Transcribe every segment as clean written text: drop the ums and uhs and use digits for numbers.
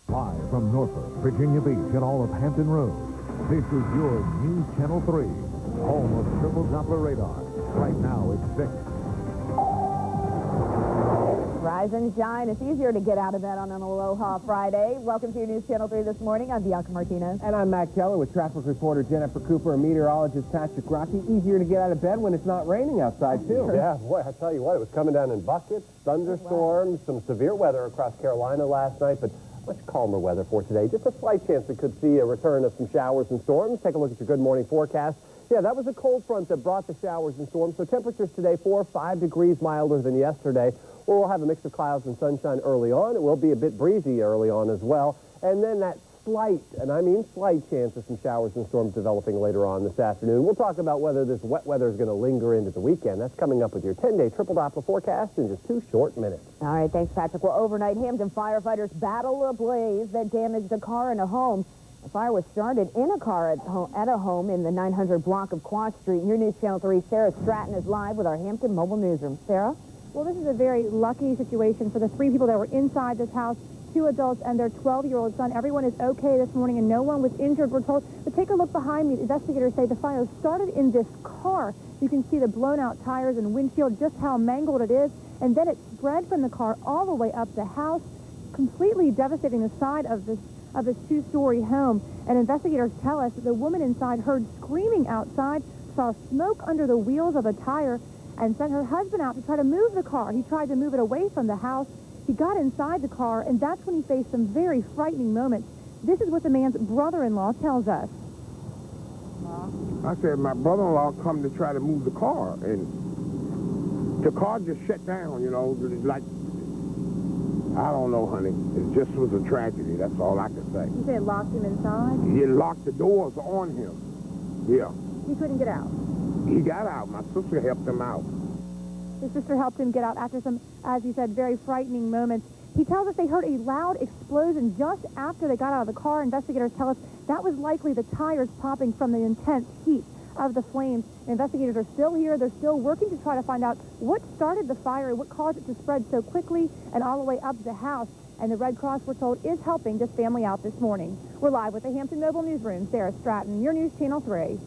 Live from Norfolk, Virginia Beach, and all of Hampton Roads, this is your News Channel 3, home of triple Doppler radar. Right now, it's 6. Rise and shine. It's easier to get out of bed on an Aloha Friday. Welcome to your News Channel 3 this morning. I'm Bianca Martinez. And I'm Matt Keller with traffic reporter Jennifer Cooper and meteorologist Patrick Rocky. Easier to get out of bed when it's not raining outside, too. Yeah, boy, I tell you what, it was coming down in buckets, thunderstorms, some severe weather across Carolina last night, but much calmer weather for today. Just a slight chance we could see a return of some showers and storms. Take a look at your good morning forecast. Yeah, that was a cold front that brought the showers and storms. So temperatures today 4 or 5 degrees milder than yesterday. We'll have a mix of clouds and sunshine early on. It will be a bit breezy early on as well. And then that slight, and I mean slight, chance of some showers and storms developing later on this afternoon. We'll talk about whether this wet weather is going to linger into the weekend. That's coming up with your 10-day triple Doppler forecast in just 2 short minutes. All right, thanks, Patrick. Well, overnight, Hampton firefighters battle a blaze that damaged a car and a home. The fire was started in a car at a home in the 900 block of Quad Street. Your News Channel 3, Sarah Stratton is live with our Hampton mobile newsroom. Sarah? Well, this is a very lucky situation for the 3 people that were inside this house, 2 adults and their 12-year-old son. Everyone is okay this morning and no one was injured, we're told. But take a look behind me. Investigators say the fire started in this car. You can see the blown out tires and windshield, just how mangled it is. And then it spread from the car all the way up the house, completely devastating the side of this 2-story home. And investigators tell us that the woman inside heard screaming outside, saw smoke under the wheels of a tire, and sent her husband out to try to move the car. He tried to move it away from the house. He got inside the car, and that's when he faced some very frightening moments. This is what the man's brother-in-law tells us. I said, my brother-in-law come to try to move the car, and the car just shut down, you know, like, I don't know, honey. It just was a tragedy. That's all I can say. You said it locked him inside? He locked the doors on him. Yeah. He couldn't get out? He got out. My sister helped him out. His sister helped him get out after some, as he said, very frightening moments. He tells us they heard a loud explosion just after they got out of the car. Investigators tell us that was likely the tires popping from the intense heat of the flames. Investigators are still here. They're still working to try to find out what started the fire, what caused it to spread so quickly and all the way up the house. And the Red Cross, we're told, is helping this family out this morning. We're live with the Hampton Mobile Newsroom. Sarah Stratton, your News Channel 3.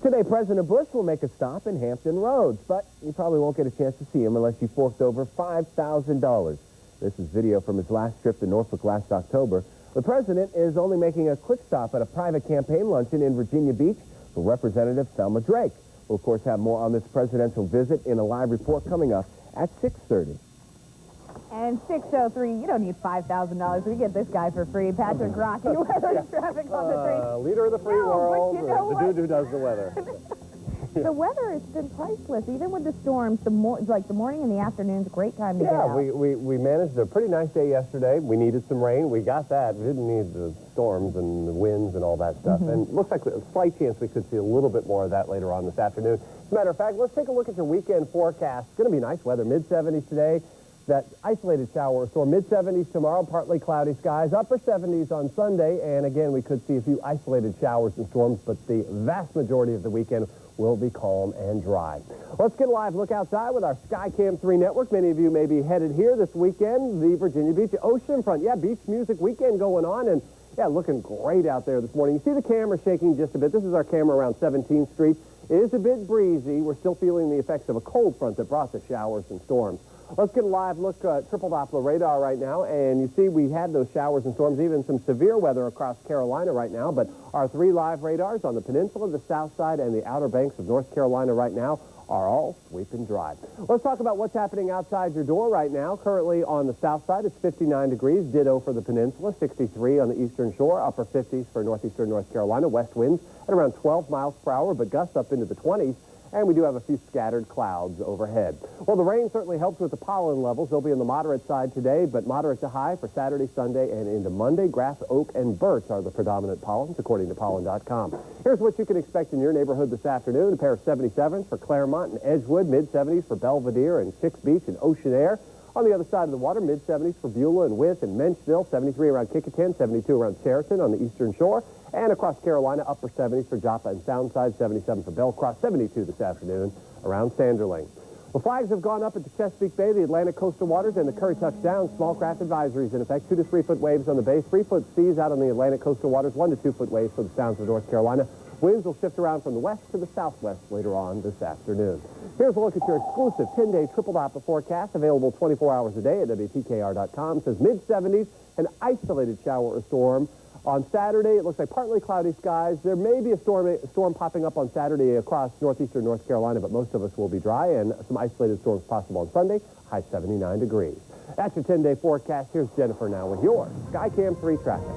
Today, President Bush will make a stop in Hampton Roads, but you probably won't get a chance to see him unless you forked over $5,000. This is video from his last trip to Norfolk last October. The president is only making a quick stop at a private campaign luncheon in Virginia Beach for Representative Thelma Drake. We'll, of course, have more on this presidential visit in a live report coming up at 6:30. And 6:03, you don't need $5,000. We get this guy for free. Patrick Rocky, weather and traffic on the street. Leader of the free world, but you know the dude who does the weather. The weather has been priceless, even with the storms. The morning and the afternoon's a great time to get out. Yeah, we managed a pretty nice day yesterday. We needed some rain. We got that. We didn't need the storms and the winds and all that stuff. And it looks like a slight chance we could see a little bit more of that later on this afternoon. As a matter of fact, let's take a look at your weekend forecast. It's going to be nice weather, mid-70s today. That isolated shower or storm, mid-70s tomorrow, partly cloudy skies, upper 70s on Sunday, and again, we could see a few isolated showers and storms, but the vast majority of the weekend will be calm and dry. Let's get a live look outside with our Skycam 3 network. Many of you may be headed here this weekend, the Virginia Beach Oceanfront. Yeah, beach music weekend going on, and yeah, looking great out there this morning. You see the camera shaking just a bit. This is our camera around 17th Street. It is a bit breezy. We're still feeling the effects of a cold front that brought the showers and storms. Let's get a live look at triple Doppler radar right now, and you see we had those showers and storms, even some severe weather across Carolina right now, but our 3 live radars on the peninsula, the south side, and the outer banks of North Carolina right now are all sweeping dry. Let's talk about what's happening outside your door right now. Currently on the south side, it's 59 degrees, ditto for the peninsula, 63 on the eastern shore, upper 50s for northeastern North Carolina, west winds at around 12 miles per hour, but gusts up into the 20s. And we do have a few scattered clouds overhead. Well, the rain certainly helps with the pollen levels. They'll be on the moderate side today, but moderate to high for Saturday, Sunday, and into Monday. Grass, oak, and birch are the predominant pollens, according to pollen.com. Here's what you can expect in your neighborhood this afternoon. A pair of 77s for Claremont and Edgewood, mid-70s for Belvedere and Chicks Beach and Ocean Air. On the other side of the water, mid-70s for Beulah and Wythe and Menchville, 73 around Kickingham, 72 around Chariton on the eastern shore. And across Carolina, upper 70s for Joppa and Soundside, 77 for Bellcross, 72 this afternoon around Sanderling. The flags have gone up at the Chesapeake Bay, the Atlantic coastal waters, and the Curry touchdown. Small craft advisories in effect. 2 to 3 foot waves on the bay, 3 foot seas out on the Atlantic coastal waters, 1 to 2 foot waves for the sounds of North Carolina. Winds will shift around from the west to the southwest later on this afternoon. Here's a look at your exclusive 10-day triple Doppler forecast, available 24 hours a day at WTKR.com. It says mid-70s, an isolated shower or storm. On Saturday, it looks like partly cloudy skies. There may be a storm popping up on Saturday across northeastern North Carolina, but most of us will be dry, and some isolated storms possible on Sunday, high 79 degrees. That's your 10-day forecast. Here's Jennifer now with your Skycam 3 traffic.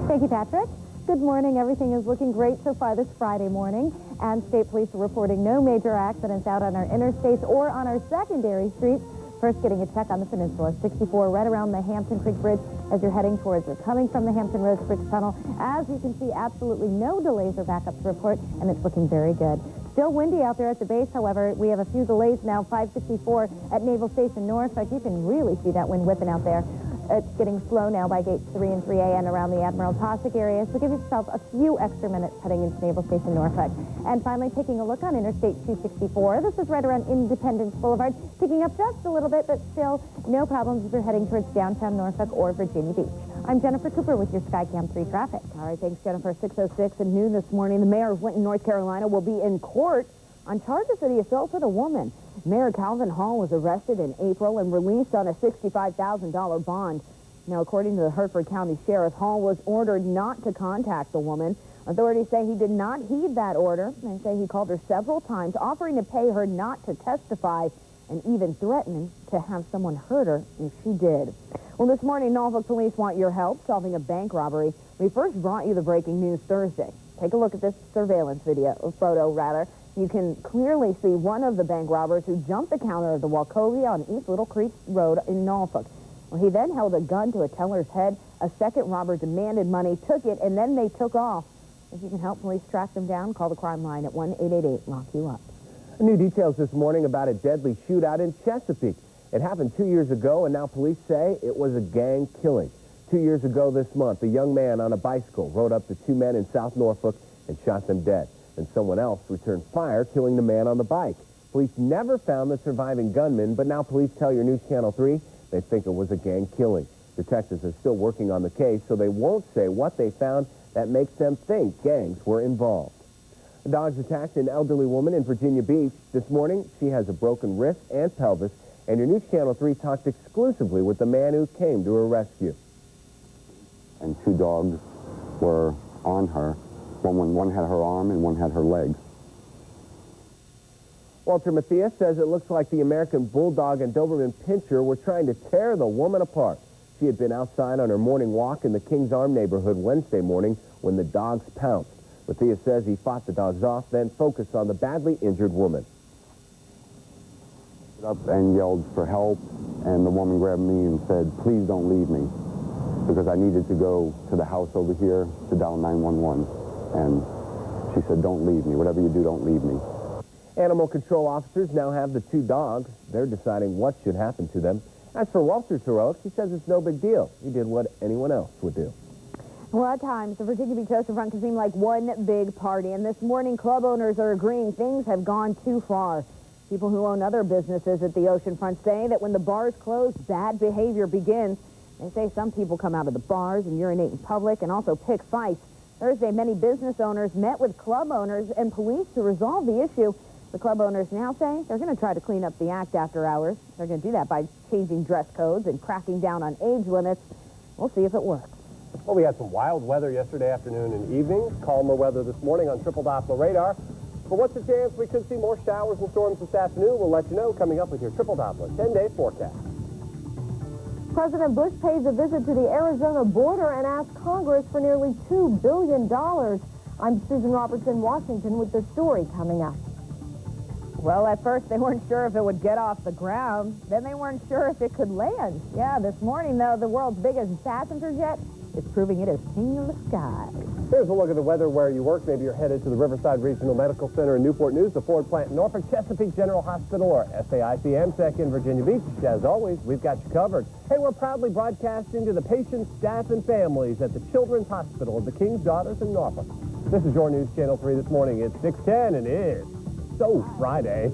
Thank you, Patrick. Good morning. Everything is looking great so far this Friday morning, and state police are reporting no major accidents out on our interstates or on our secondary streets. First, getting a check on the peninsula, 64 right around the Hampton Creek Bridge as you're heading towards or coming from the Hampton Roads Bridge Tunnel. As you can see, absolutely no delays or backups to report, and it's looking very good. Still windy out there at the base, however. We have a few delays now, 564 at Naval Station North. In fact, you can really see that wind whipping out there. It's getting slow now by gates 3 and 3A and around the Admiral Tosick area, so give yourself a few extra minutes heading into Naval Station Norfolk. And finally, taking a look on Interstate 264. This is right around Independence Boulevard, picking up just a little bit, but still no problems if you're heading towards downtown Norfolk or Virginia Beach. I'm Jennifer Cooper with your Skycam 3 traffic. All right, thanks, Jennifer. 6:06 at noon this morning. The mayor of Winton, North Carolina, will be in court on charges that he assaulted a woman. Mayor Calvin Hall was arrested in April and released on a $65,000 bond. Now, according to the Hertford County Sheriff, Hall was ordered not to contact the woman. Authorities say he did not heed that order. They say he called her several times, offering to pay her not to testify and even threatening to have someone hurt her if she did. Well, this morning, Norfolk police want your help solving a bank robbery. We first brought you the breaking news Thursday. Take a look at this surveillance photo. You can clearly see one of the bank robbers who jumped the counter of the Wachovia on East Little Creek Road in Norfolk. Well, he then held a gun to a teller's head. A second robber demanded money, took it, and then they took off. If you can help police track them down, call the crime line at 1-888-LOCK-YOU-UP. New details this morning about a deadly shootout in Chesapeake. It happened 2 years ago, and now police say it was a gang killing. 2 years ago this month, a young man on a bicycle rode up to 2 men in South Norfolk and shot them dead. And someone else returned fire, killing the man on the bike. Police never found the surviving gunman, but now police tell your News Channel 3 they think it was a gang killing. Detectives are still working on the case, so they won't say what they found that makes them think gangs were involved. The dogs attacked an elderly woman in Virginia Beach. This morning, she has a broken wrist and pelvis, and your News Channel 3 talked exclusively with the man who came to her rescue. And 2 dogs were on her. One had her arm and one had her leg. Walter Matthias says it looks like the American Bulldog and Doberman Pinscher were trying to tear the woman apart. She had been outside on her morning walk in the Kings Arm neighborhood Wednesday morning when the dogs pounced. Matthias says he fought the dogs off, then focused on the badly injured woman. Up and yelled for help, and the woman grabbed me and said, "Please don't leave me," because I needed to go to the house over here to dial 911. And she said, "Don't leave me. Whatever you do, don't leave me." Animal control officers now have the 2 dogs. They're deciding what should happen to them. As for Walter's heroics, he says it's no big deal. He did what anyone else would do. Well, at times, the Virginia Beach Oceanfront can seem like one big party, and this morning, club owners are agreeing things have gone too far. People who own other businesses at the Oceanfront say that when the bars close, bad behavior begins. They say some people come out of the bars and urinate in public and also pick fights. Thursday, many business owners met with club owners and police to resolve the issue. The club owners now say they're going to try to clean up the act after hours. They're going to do that by changing dress codes and cracking down on age limits. We'll see if it works. Well, we had some wild weather yesterday afternoon and evening. Calmer weather this morning on triple Doppler radar. But what's the chance we could see more showers and storms this afternoon? We'll let you know coming up with your triple Doppler 10-day forecast. President Bush pays a visit to the Arizona border and asks Congress for nearly $2 billion. I'm Susan Roberts in Washington with the story coming up. Well, at first they weren't sure if it would get off the ground. Then they weren't sure if it could land. Yeah, this morning, though, the world's biggest passenger jet is proving it is king of the sky. Here's a look at the weather where you work. Maybe you're headed to the Riverside Regional Medical Center in Newport News, the Ford plant in Norfolk, Chesapeake General Hospital, or SAIC AMSEC in Virginia Beach. As always, we've got you covered. Hey, we're proudly broadcasting to the patients, staff, and families at the Children's Hospital of the King's Daughters in Norfolk. This is your News Channel 3 this morning. It's 6:10, and it's so Friday.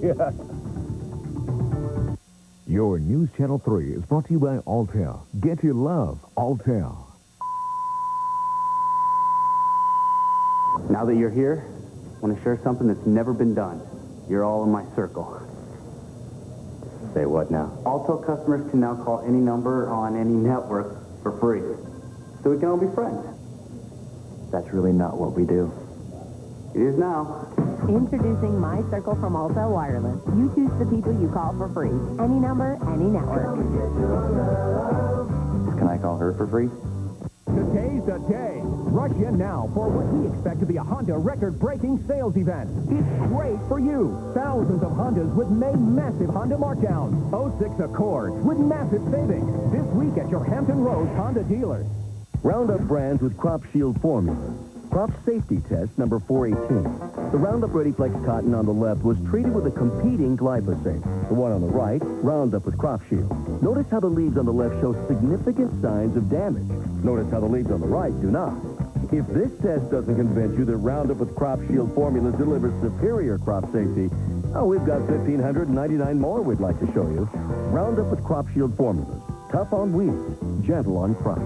Your News Channel 3 is brought to you by Altair. Get your love, Altair. Now that you're here, I want to share something that's never been done. You're all in my circle. Say what now? Alto customers can now call any number on any network for free. So we can all be friends. That's really not what we do. It is now. Introducing My Circle from Alto Wireless. You choose the people you call for free. Any number, any network. Can I call her for free? Today's the day. Rush in now for what we expect to be a Honda record-breaking sales event. It's great for you. Thousands of Hondas with May massive Honda markdowns. 06 Accords with massive savings. This week at your Hampton Roads Honda dealers. Roundup brands with Crop Shield formula. Crop safety test number 418. The Roundup Ready Flex cotton on the left was treated with a competing glyphosate. The one on the right, Roundup with Crop Shield. Notice how the leaves on the left show significant signs of damage. Notice how the leaves on the right do not. If this test doesn't convince you that Roundup with Crop Shield formula delivers superior crop safety, we've got 1,599 more we'd like to show you. Roundup with Crop Shield formulas. Tough on weeds, gentle on crops.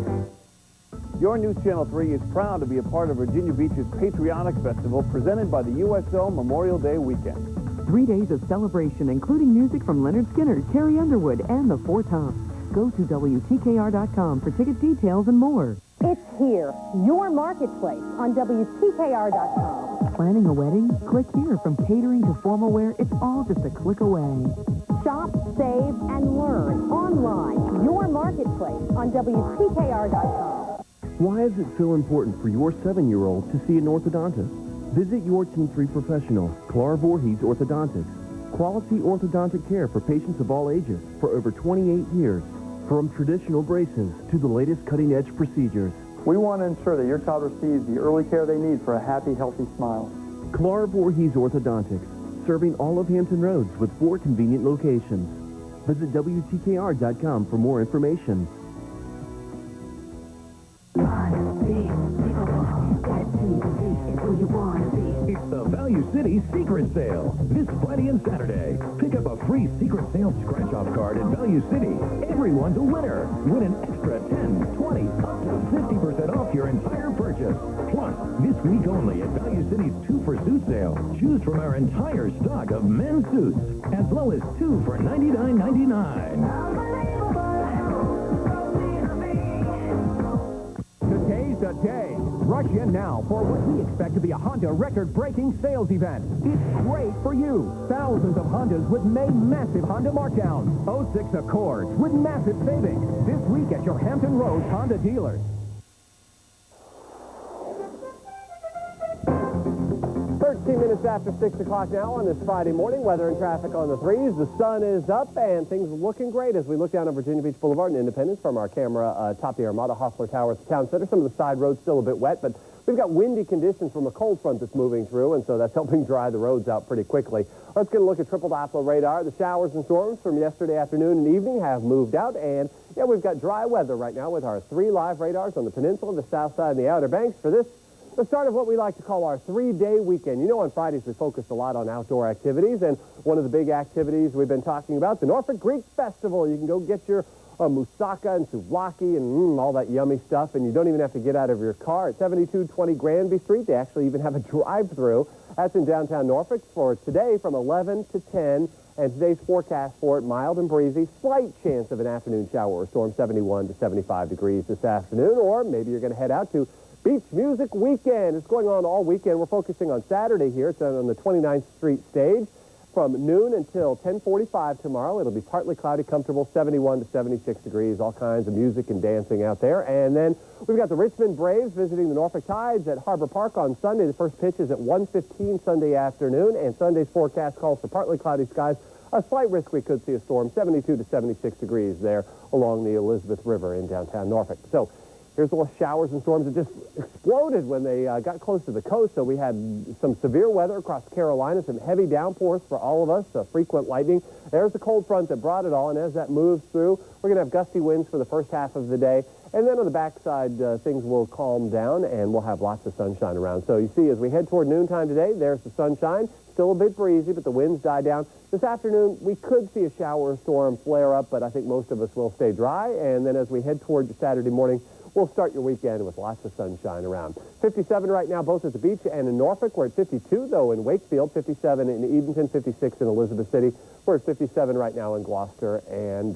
Your News Channel 3 is proud to be a part of Virginia Beach's Patriotic Festival presented by the USO Memorial Day weekend. 3 days of celebration, including music from Leonard Skinner, Carrie Underwood, and the Four Tops. Go to WTKR.com for ticket details and more. It's here, your marketplace on WTKR.com. Planning a wedding? Click here. From catering to formal wear, it's all just a click away. Shop, save, and learn online. Your marketplace on WTKR.com. Why is it so important for your 7-year-old to see an orthodontist? Visit your T3 professional, Clark Voorhees Orthodontics. Quality orthodontic care for patients of all ages for over 28 years. From traditional braces to the latest cutting-edge procedures. We want to ensure that your child receives the early care they need for a happy, healthy smile. Clark Voorhees Orthodontics, serving all of Hampton Roads with 4 convenient locations. Visit WTKR.com for more information. It's the Value City Secret Sale this Friday and Saturday. Pick up a free Secret Sale scratch-off card at Value City. Everyone's a winner. Win an extra 10, 20, up to 50% off your entire purchase. Plus, this week only at Value City's 2 for Suit sale, choose from our entire stock of men's suits as low as 2 for $99.99. Today's the day. Rush in now for what we expect to be a Honda record-breaking sales event. It's great for you. Thousands of Hondas with May massive Honda markdowns. 06 Accords with massive savings. This week at your Hampton Roads Honda dealers. 13 minutes after 6 o'clock now on this Friday morning. Weather and traffic on the 3s. The sun is up and things looking great as we look down on Virginia Beach Boulevard and Independence from our camera atop the Armada Hostler Tower at the town center. Some of the side roads still a bit wet, but we've got windy conditions from a cold front that's moving through, and so that's helping dry the roads out pretty quickly. Let's get a look at triple Doppler radar. The showers and storms from yesterday afternoon and evening have moved out, and yeah, we've got dry weather right now with our 3 live radars on the peninsula, the south side, and the Outer Banks for this. The start of what we like to call our 3-day weekend. You know, on Fridays we focus a lot on outdoor activities, and one of the big activities we've been talking about, the Norfolk Greek Festival. You can go get your moussaka and souvlaki and all that yummy stuff, and you don't even have to get out of your car. At 7220 Granby Street, they actually even have a drive-through. That's in downtown Norfolk for today from 11 to 10, and today's forecast for it, mild and breezy, slight chance of an afternoon shower or storm, 71 to 75 degrees this afternoon, or maybe you're going to head out to Beach Music Weekend. It's going on all weekend. We're focusing on Saturday here. It's on the 29th Street stage from noon until 10:45 tomorrow. It'll be partly cloudy, comfortable, 71 to 76 degrees. All kinds of music and dancing out there. And then we've got the Richmond Braves visiting the Norfolk Tides at Harbor Park on Sunday. The first pitch is at 1:15 Sunday afternoon, and Sunday's forecast calls for partly cloudy skies. A slight risk we could see a storm, 72 to 76 degrees there along the Elizabeth River in downtown Norfolk. So here's the showers and storms that just exploded when they got close to the coast. So we had some severe weather across Carolina, some heavy downpours for all of us, frequent lightning. There's the cold front that brought it all, and as that moves through, we're going to have gusty winds for the first half of the day. And then on the backside, things will calm down, and we'll have lots of sunshine around. So you see, as we head toward noontime today, there's the sunshine. Still a bit breezy, but the winds die down. This afternoon, we could see a shower or storm flare up, but I think most of us will stay dry. And then as we head toward Saturday morning, we'll start your weekend with lots of sunshine around. 57 right now, both at the beach and in Norfolk. We're at 52, though, in Wakefield, 57 in Edenton, 56 in Elizabeth City. We're at 57 right now in Gloucester and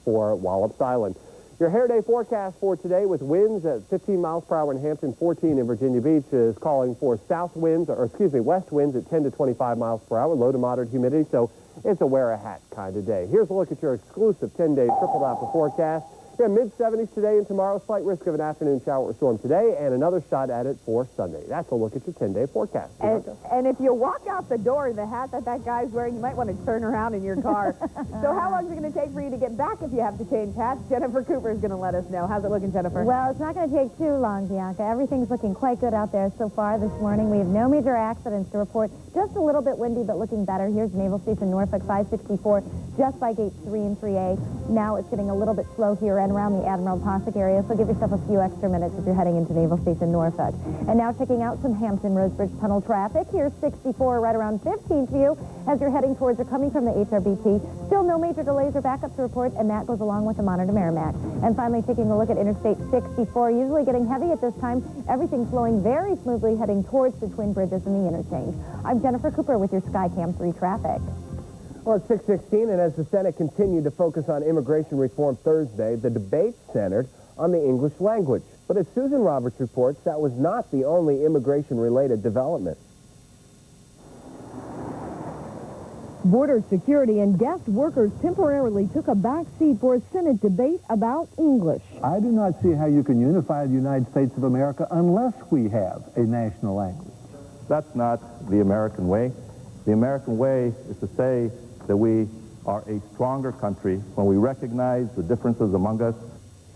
for Wallops Island. Your Hair Day forecast for today with winds at 15 miles per hour in Hampton, 14 in Virginia Beach is calling for west winds at 10 to 25 miles per hour, low to moderate humidity, so it's a wear a hat kind of day. Here's a look at your exclusive 10-day triple doppler forecast. Yeah, mid-70s today and tomorrow, slight risk of an afternoon shower or storm today, and another shot at it for Sunday. That's a look at your 10-day forecast. And if you walk out the door, the hat that guy's wearing, you might want to turn around in your car. So how long is it going to take for you to get back if you have to change hats? Jennifer Cooper is going to let us know. How's it looking, Jennifer? Well, it's not going to take too long, Bianca. Everything's looking quite good out there so far this morning. We have no major accidents to report. Just a little bit windy, but looking better. Here's Naval Station Norfolk, 564, just by gates 3 and 3A. Now it's getting a little bit slow here and around the Admiral Postic area, so give yourself a few extra minutes if you're heading into Naval Station Norfolk. And now checking out some Hampton Rosebridge Tunnel traffic. Here's 64 right around 15th for you as you're heading towards or coming from the HRBT. Still no major delays or backups to report, and that goes along with the Monitor Merrimack. And finally, taking a look at Interstate 64, usually getting heavy at this time. Everything flowing very smoothly heading towards the Twin Bridges and the interchange. I'm Jennifer Cooper with your Skycam 3 traffic. Well, it's 6:16, and as the Senate continued to focus on immigration reform Thursday, the debate centered on the English language. But as Susan Roberts reports, that was not the only immigration-related development. Border security and guest workers temporarily took a back seat for a Senate debate about English. I do not see how you can unify the United States of America unless we have a national language. That's not the American way. The American way is to say that we are a stronger country when we recognize the differences among us.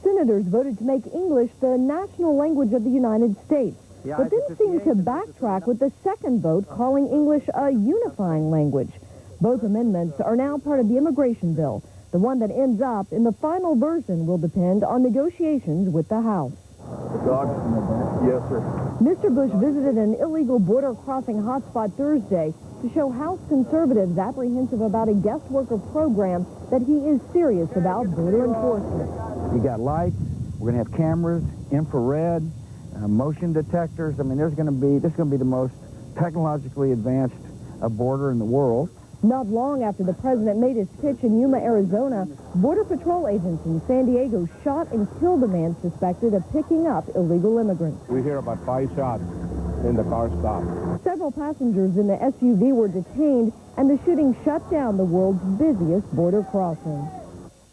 Senators voted to make English the national language of the United States, but then seemed to backtrack with the second vote calling English a unifying language. Both amendments are now part of the immigration bill. The one that ends up in the final version will depend on negotiations with the House. Yes, sir. Mr. Bush visited an illegal border crossing hotspot Thursday to show House conservatives apprehensive about a guest worker program that he is serious about border enforcement. You got lights, we're going to have cameras, infrared, motion detectors. I mean, this is going to be the most technologically advanced border in the world. Not long after the president made his pitch in Yuma, Arizona, Border Patrol agents in San Diego shot and killed a man suspected of picking up illegal immigrants. We hear about 5 shots and the car stopped. Several passengers in the SUV were detained, and the shooting shut down the world's busiest border crossing.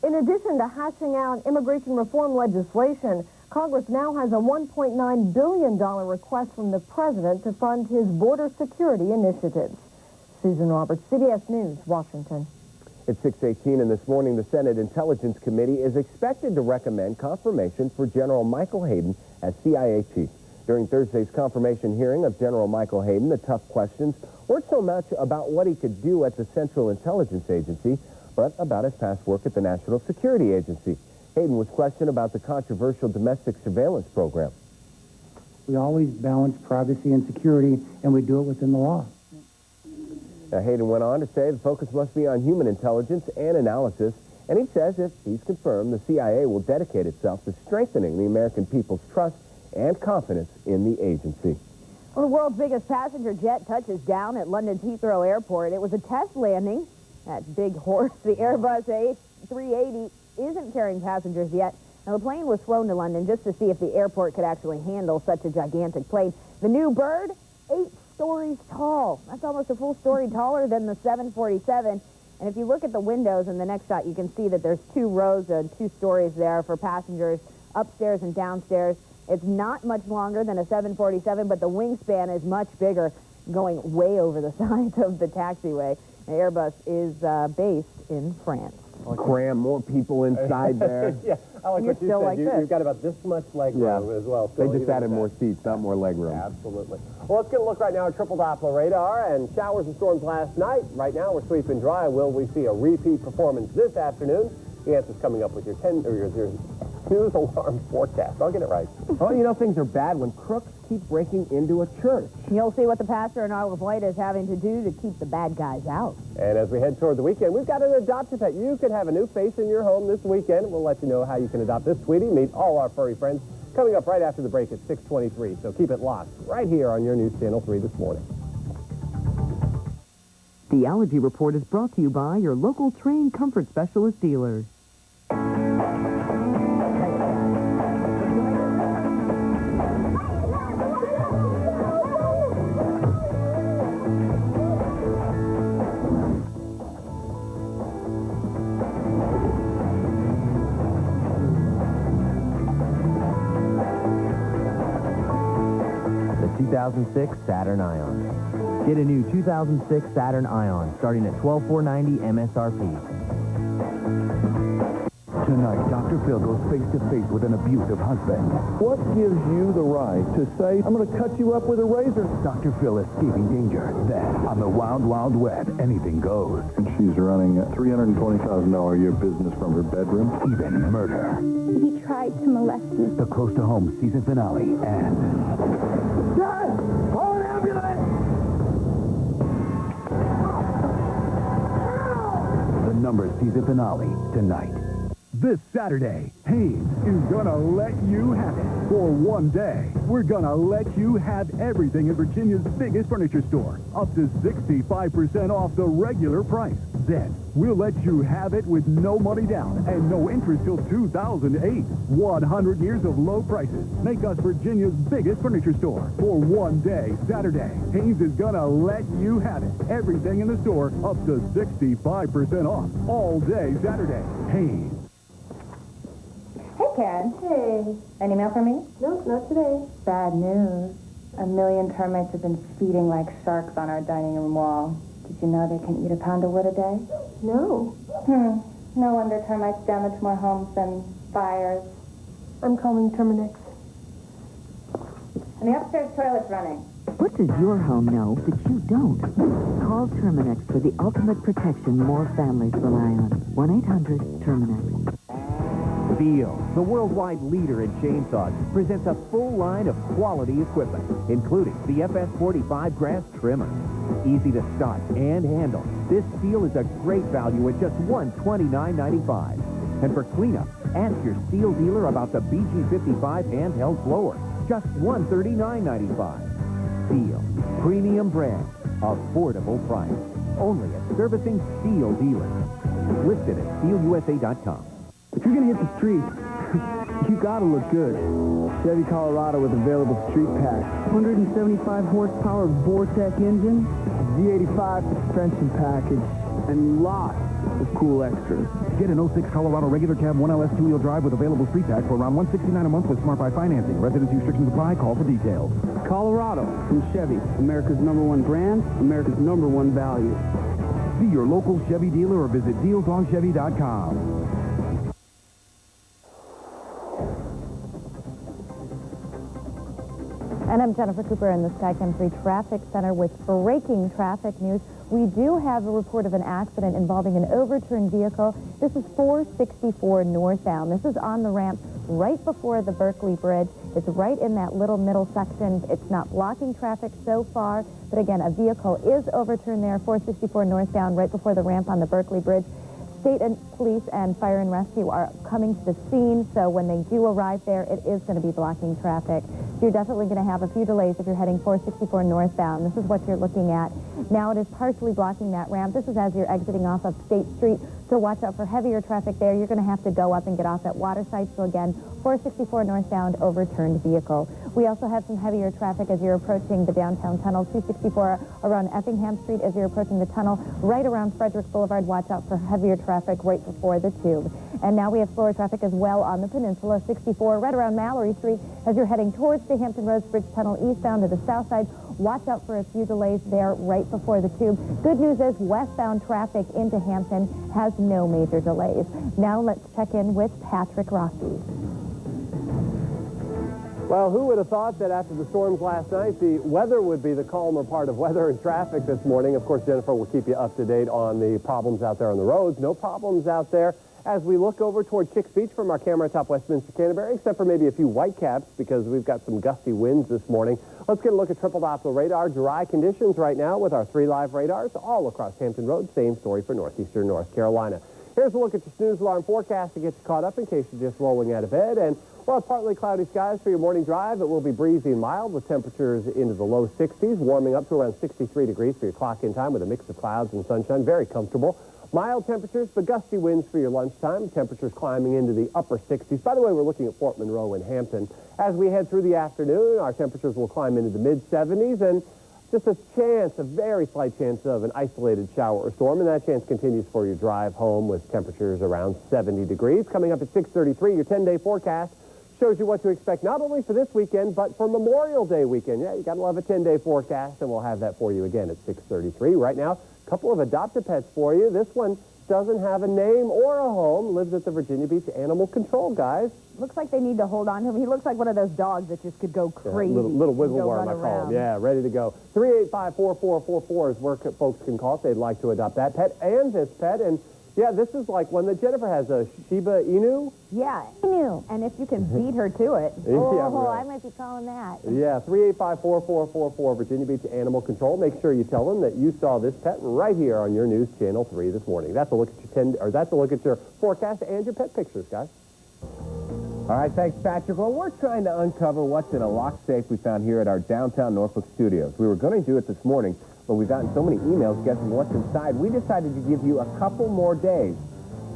In addition to hashing out immigration reform legislation, Congress now has a $1.9 billion request from the president to fund his border security initiatives. Susan Roberts, CBS News, Washington. It's 6:18, and this morning the Senate Intelligence Committee is expected to recommend confirmation for General Michael Hayden as CIA chief. During Thursday's confirmation hearing of General Michael Hayden, the tough questions weren't so much about what he could do at the Central Intelligence Agency, but about his past work at the National Security Agency. Hayden was questioned about the controversial domestic surveillance program. We always balance privacy and security, and we do it within the law. Now, Hayden went on to say the focus must be on human intelligence and analysis, and he says if he's confirmed, the CIA will dedicate itself to strengthening the American people's trust and confidence in the agency. Well, the world's biggest passenger jet touches down at London's Heathrow Airport. It was a test landing. That big horse, the Airbus A380, isn't carrying passengers yet. Now, the plane was flown to London just to see if the airport could actually handle such a gigantic plane. The new bird, 8 stories tall. That's almost a full story taller than the 747. And if you look at the windows in the next shot, you can see that there's 2 rows of 2 stories there for passengers upstairs and downstairs. It's not much longer than a 747, but the wingspan is much bigger, going way over the sides of the taxiway. The Airbus is based in France. Cram more people inside there. Yeah, I like You're what you still said. like this. You've got about this much leg room as well. They just added more seats, not more leg room. Absolutely. Well, let's get a look right now at triple Doppler radar and showers and storms last night. Right now, we're sweeping dry. Will we see a repeat performance this afternoon? The answer's coming up with your News alarm forecast. I'll get it right. Oh, you know things are bad when crooks keep breaking into a church. You'll see what the pastor in Isle of Wight is having to do to keep the bad guys out. And as we head toward the weekend, we've got an adoption pet. You could have a new face in your home this weekend. We'll let you know how you can adopt this sweetie. Meet all our furry friends coming up right after the break at 6:23. So keep it locked right here on your News Channel 3 this morning. The Allergy Report is brought to you by your local trained comfort specialist dealers. The 2006 Saturn Ion. Get a new 2006 Saturn Ion starting at $12,490 MSRP. Tonight, Dr. Phil goes face-to-face with an abusive husband. What gives you the right to say, I'm going to cut you up with a razor? Dr. Phil escaping danger. Then, on the Wild Wild Web, anything goes. And she's running a $320,000 a year business from her bedroom. Even murder. He tried to molest me. The Close to Home season finale and... Dad! Call an ambulance! The Numbers season finale tonight. This Saturday, Haynes is gonna let you have it. For one day, we're gonna let you have everything in Virginia's biggest furniture store, up to 65% off the regular price. Then, we'll let you have it with no money down and no interest till 2008. 100 years of low prices make us Virginia's biggest furniture store. For one day, Saturday, Haynes is gonna let you have it. Everything in the store up to 65% off. All day Saturday, Haynes. Hey, Karen. Hey. Any mail for me? No, not today. Bad news. 1 million termites have been feeding like sharks on our dining room wall. Did you know they can eat a pound of wood a day? No. No wonder termites damage more homes than fires. I'm calling Terminix. And the upstairs toilet's running. What does your home know that you don't? Call Terminex for the ultimate protection more families rely on. 1-800-TERMINEX. Feel, the worldwide leader in chainsaws, presents a full line of quality equipment, including the FS45 grass trimmer. Easy to start and handle, this Steel is a great value at just $129.95. And for cleanup, ask your Steel dealer about the BG55 handheld blower, just $139.95. Steel, premium brand, affordable price. Only at servicing Steel dealers. Listed at steelusa.com. If you're going to hit the streets, you got to look good. Chevy Colorado with available street packs. 175 horsepower Vortec engine, Z85 suspension package, and lots of cool extras. Get an 06 Colorado regular cab 1LS 2-wheel drive with available street pack for around $169 a month with Smart Buy financing. Residency restrictions apply. Call for details. Colorado from Chevy, America's #1 brand, America's #1 value. See your local Chevy dealer or visit dealsonchevy.com. And I'm Jennifer Cooper in the Skycam 3 Traffic Center with breaking traffic news. We do have a report of an accident involving an overturned vehicle. This is 464 northbound. This is on the ramp right before the Berkeley Bridge. It's right in that little middle section. It's not blocking traffic so far, but again, a vehicle is overturned there, 464 northbound, right before the ramp on the Berkeley Bridge. State and police and fire and rescue are coming to the scene, so when they do arrive there, it is going to be blocking traffic. So you're definitely going to have a few delays if you're heading 464 northbound. This is what you're looking at. Now it is partially blocking that ramp. This is as you're exiting off of State Street, so watch out for heavier traffic there. You're going to have to go up and get off at Waterside. So again, 464 northbound, overturned vehicle. We also have some heavier traffic as you're approaching the downtown tunnel, 264 around Effingham Street as you're approaching the tunnel, right around Frederick Boulevard. Watch out for heavier traffic right before the tube. And now we have slower traffic as well on the peninsula, 64 right around Mallory Street as you're heading towards the Hampton Roads Bridge Tunnel eastbound to the south side. Watch out for a few delays there right before the tube. Good news is westbound traffic into Hampton has no major delays. Now let's check in with Patrick Rossi. Well, who would have thought that after the storms last night, the weather would be the calmer part of weather and traffic this morning. Of course, Jennifer will keep you up to date on the problems out there on the roads. No problems out there as we look over toward Chicks Beach from our camera atop Westminster Canterbury, except for maybe a few white caps because we've got some gusty winds this morning. Let's get a look at triple Doppler radar. Dry conditions right now with our 3 live radars all across Hampton Road. Same story for northeastern North Carolina. Here's a look at your snooze alarm forecast to get you caught up in case you're just rolling out of bed. And, well, it's partly cloudy skies for your morning drive. It will be breezy and mild with temperatures into the low 60s, warming up to around 63 degrees for your clock-in time with a mix of clouds and sunshine. Very comfortable. Mild temperatures, but gusty winds for your lunchtime. Temperatures climbing into the upper 60s. By the way, we're looking at Fort Monroe and Hampton. As we head through the afternoon, our temperatures will climb into the mid-70s, and just a chance, a very slight chance of an isolated shower or storm, and that chance continues for your drive home with temperatures around 70 degrees. Coming up at 6:33, your 10-day forecast shows you what to expect not only for this weekend, but for Memorial Day weekend. Yeah, you got to love a 10-day forecast, and we'll have that for you again at 6:33. Right now, a couple of adopted pets for you. This one doesn't have a name or a home, lives at the Virginia Beach Animal Control, guys. Looks like they need to hold on to him. He looks like one of those dogs that just could go crazy. Yeah, little wiggle worm, I call him. Yeah, ready to go. 385-4444 is where folks can call if they'd like to adopt that pet and this pet. And, yeah, this is like one that Jennifer has, a Shiba Inu. Yeah, Inu. And if you can beat her to it. I might be calling that. Yeah, 385-4444, Virginia Beach Animal Control. Make sure you tell them that you saw this pet right here on your News Channel 3 this morning. That's a look at your forecast and your pet pictures, guys. All right, thanks, Patrick. Well, we're trying to uncover what's in a locked safe we found here at our downtown Norfolk studios. We were going to do it this morning, but we've gotten so many emails guessing what's inside, we decided to give you a couple more days.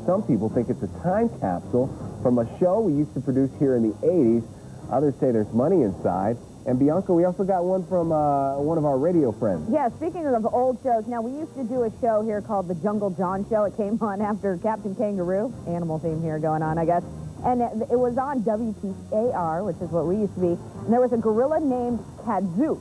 Some people think it's a time capsule from a show we used to produce here in the 80s. Others say there's money inside. And Bianca, we also got one from one of our radio friends. Yeah, speaking of old shows, now we used to do a show here called The Jungle John Show. It came on after Captain Kangaroo. Animal theme here going on, I guess. And it was on WTKR, which is what we used to be. And there was a gorilla named Kadzook.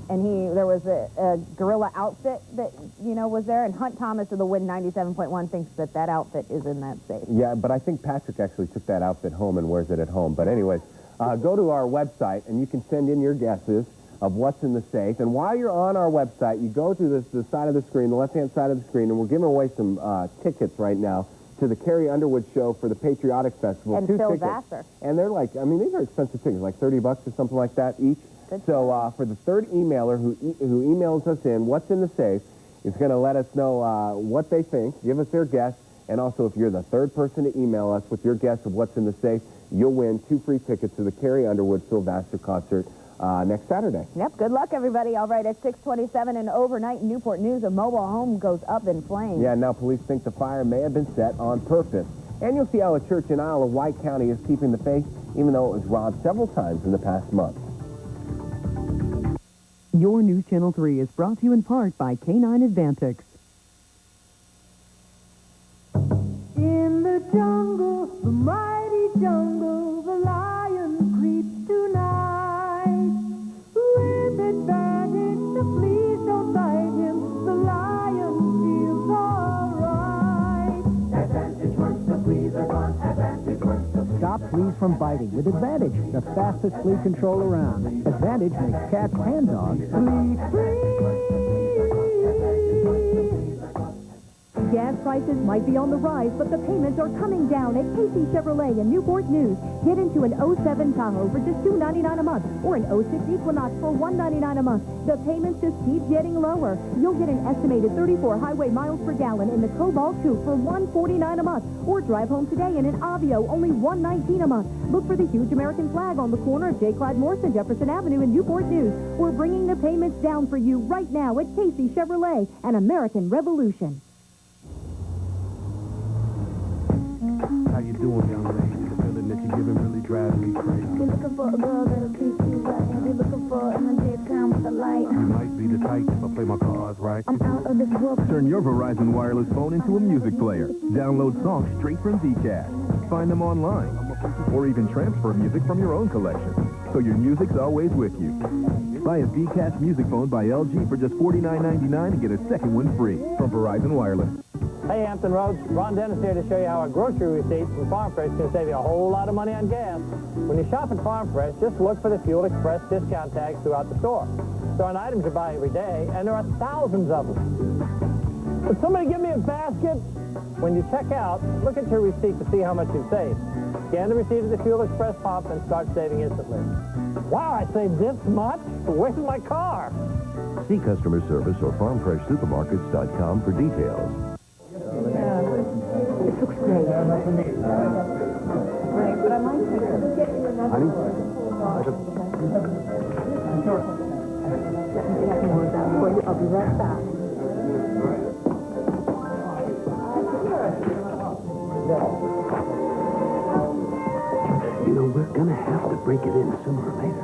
And there was a gorilla outfit that, was there. And Hunt Thomas of the Win 97.1 thinks that outfit is in that safe. Yeah, but I think Patrick actually took that outfit home and wears it at home. But anyways, go to our website and you can send in your guesses of what's in the safe. And while you're on our website, you go to the side of the screen, the left-hand side of the screen, and we're giving away some tickets right now to the Carrie Underwood show for the Patriotic Festival. And 2 Phil tickets. Vassar. And they're like, these are expensive tickets, like $30 or something like that each. Good. So for the third emailer who emails us in what's in the safe, is going to let us know what they think, give us their guess, and also if you're the third person to email us with your guess of what's in the safe, you'll win 2 free tickets to the Carrie Underwood Phil Vassar concert next Saturday. Yep, good luck, everybody. All right, at 6:27 and overnight in Newport News, a mobile home goes up in flames. Yeah, now police think the fire may have been set on purpose. And you'll see how a church in Isle of Wight County is keeping the faith, even though it was robbed several times in the past month. Your News Channel 3 is brought to you in part by K9 Advantix. In the jungle, the mighty jungle, the lion creeps tonight. With advantage, the fleas don't bite him, the lion feels alright. Advantage works, the fleas are gone, advantage works, the fleas. Stop fleas from biting with Advantage, the fastest flea control around. Advantage makes cats and dogs flea free. Gas prices might be on the rise, but the payments are coming down at Casey Chevrolet in Newport News. Get into an 07 Tahoe for just $299 a month or an 06 Equinox for $199 a month. The payments just keep getting lower. You'll get an estimated 34 highway miles per gallon in the Cobalt Coupe for $149 a month, or drive home today in an Avio, only $119 a month. Look for the huge American flag on the corner of J. Clyde Morse and Jefferson Avenue in Newport News. We're bringing the payments down for you right now at Casey Chevrolet, an American revolution. How you doing, young lady? The feeling that you're giving really drives me crazy. You're looking for a girl that'll treat you right. You're looking for in the daytime with the light. You might be the type if I play my cards right. I'm out of this world. Turn your Verizon wireless phone into a music player. Download songs straight from Zcast. Find them online. Or even transfer music from your own collection. So your music's always with you. Buy a Zcast music phone by LG for just $49.99 and get a second one free from Verizon Wireless. Hey, Hampton Roads. Ron Dennis here to show you how a grocery receipt from Farm Fresh can save you a whole lot of money on gas. When you shop at Farm Fresh, just look for the Fuel Express discount tags throughout the store. They're on items you buy every day, and there are thousands of them. Would somebody give me a basket? When you check out, look at your receipt to see how much you've saved. Scan the receipt at the Fuel Express pump and start saving instantly. Wow, I saved this much? Where's my car? See customer service or farmfreshsupermarkets.com for details. It looks great. Right, but I might take it. Honey? I'll be right back. You know, we're gonna have to break it in sooner or later.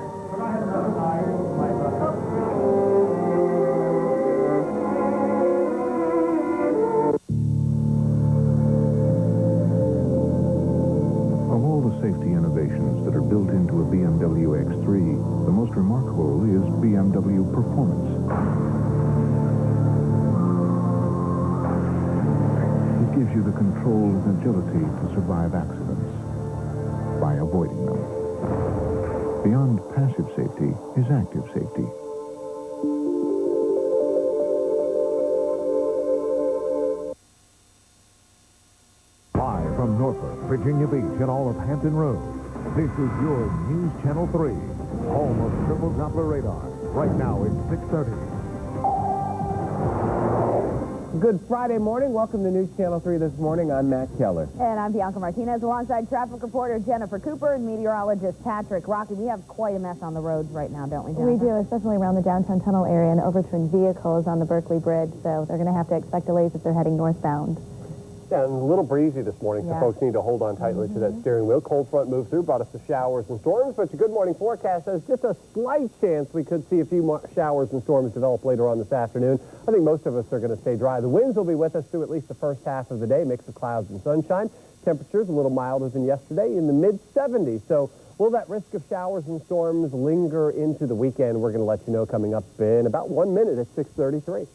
Of all the safety innovations that are built into a BMW X3, the most remarkable is BMW Performance. It gives you the control and agility to survive accidents by avoiding them. Beyond passive safety is active safety. Live from Norfolk, Virginia Beach, and all of Hampton Road, this is your News Channel 3, home of triple Doppler radar. Right now it's 6:30. Good Friday morning. Welcome to News Channel 3 this morning. I'm Matt Keller. And I'm Bianca Martinez, alongside traffic reporter Jennifer Cooper and meteorologist Patrick Rocky. We have quite a mess on the roads right now, don't we, Jennifer? We do, especially around the downtown tunnel area and overturned vehicles on the Berkeley Bridge, so they're going to have to expect delays if they're heading northbound. Yeah, and a little breezy this morning, so folks need to hold on tightly to that steering wheel. Cold front moved through, brought us the showers and storms, but your good morning forecast says just a slight chance we could see a few more showers and storms develop later on this afternoon. I think most of us are going to stay dry. The winds will be with us through at least the first half of the day, mix of clouds and sunshine. Temperatures a little milder than yesterday in the mid-70s. So will that risk of showers and storms linger into the weekend? We're going to let you know coming up in about 1 minute at 6:33.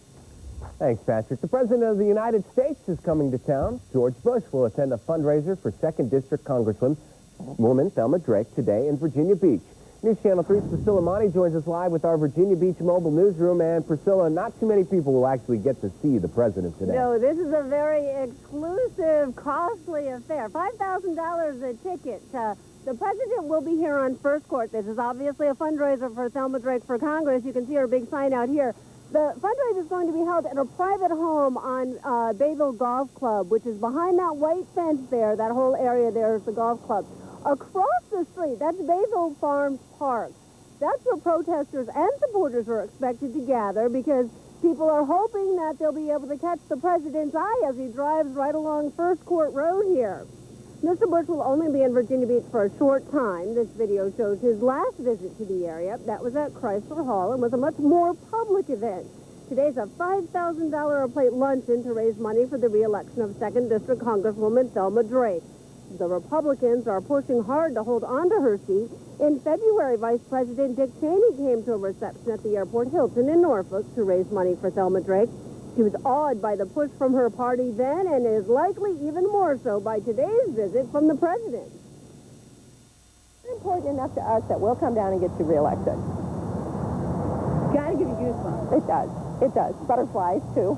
Thanks, Patrick. The President of the United States is coming to town. George Bush will attend a fundraiser for 2nd District Congresswoman Thelma Drake today in Virginia Beach. News Channel 3's Priscilla Monty joins us live with our Virginia Beach mobile newsroom. And Priscilla, not too many people will actually get to see the President today. No, this is a very exclusive, costly affair. $5,000 a ticket. The President will be here on First Court. This is obviously a fundraiser for Thelma Drake for Congress. You can see her big sign out here. The fundraiser is going to be held at a private home on Bayville Golf Club, which is behind that white fence there. That whole area there is the golf club. Across the street, that's Bayville Farms Park. That's where protesters and supporters are expected to gather because people are hoping that they'll be able to catch the President's eye as he drives right along First Court Road here. Mr. Bush will only be in Virginia Beach for a short time. This video shows his last visit to the area. That was at Chrysler Hall and was a much more public event. Today's a $5,000 a plate luncheon to raise money for the re-election of 2nd District Congresswoman Thelma Drake. The Republicans are pushing hard to hold on to her seat. In February, Vice President Dick Cheney came to a reception at the airport Hilton in Norfolk to raise money for Thelma Drake. She was awed by the push from her party then and is likely even more so by today's visit from the President. It's important enough to us that we'll come down and get you reelected. Gotta give you goosebumps. It does. It does. Butterflies, too.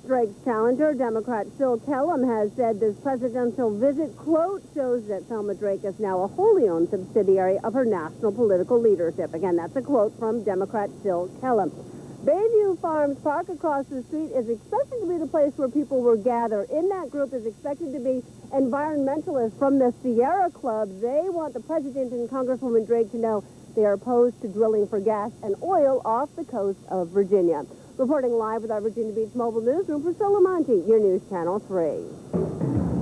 Drake's challenger, Democrat Phil Kellum, has said this presidential visit, quote, shows that Thelma Drake is now a wholly owned subsidiary of her national political leadership. Again, that's a quote from Democrat Phil Kellum. Bayview Farms Park across the street is expected to be the place where people will gather. In that group is expected to be environmentalists from the Sierra Club. They want the President and Congresswoman Drake to know they are opposed to drilling for gas and oil off the coast of Virginia. Reporting live with our Virginia Beach mobile newsroom, Priscilla Monty, your News Channel 3.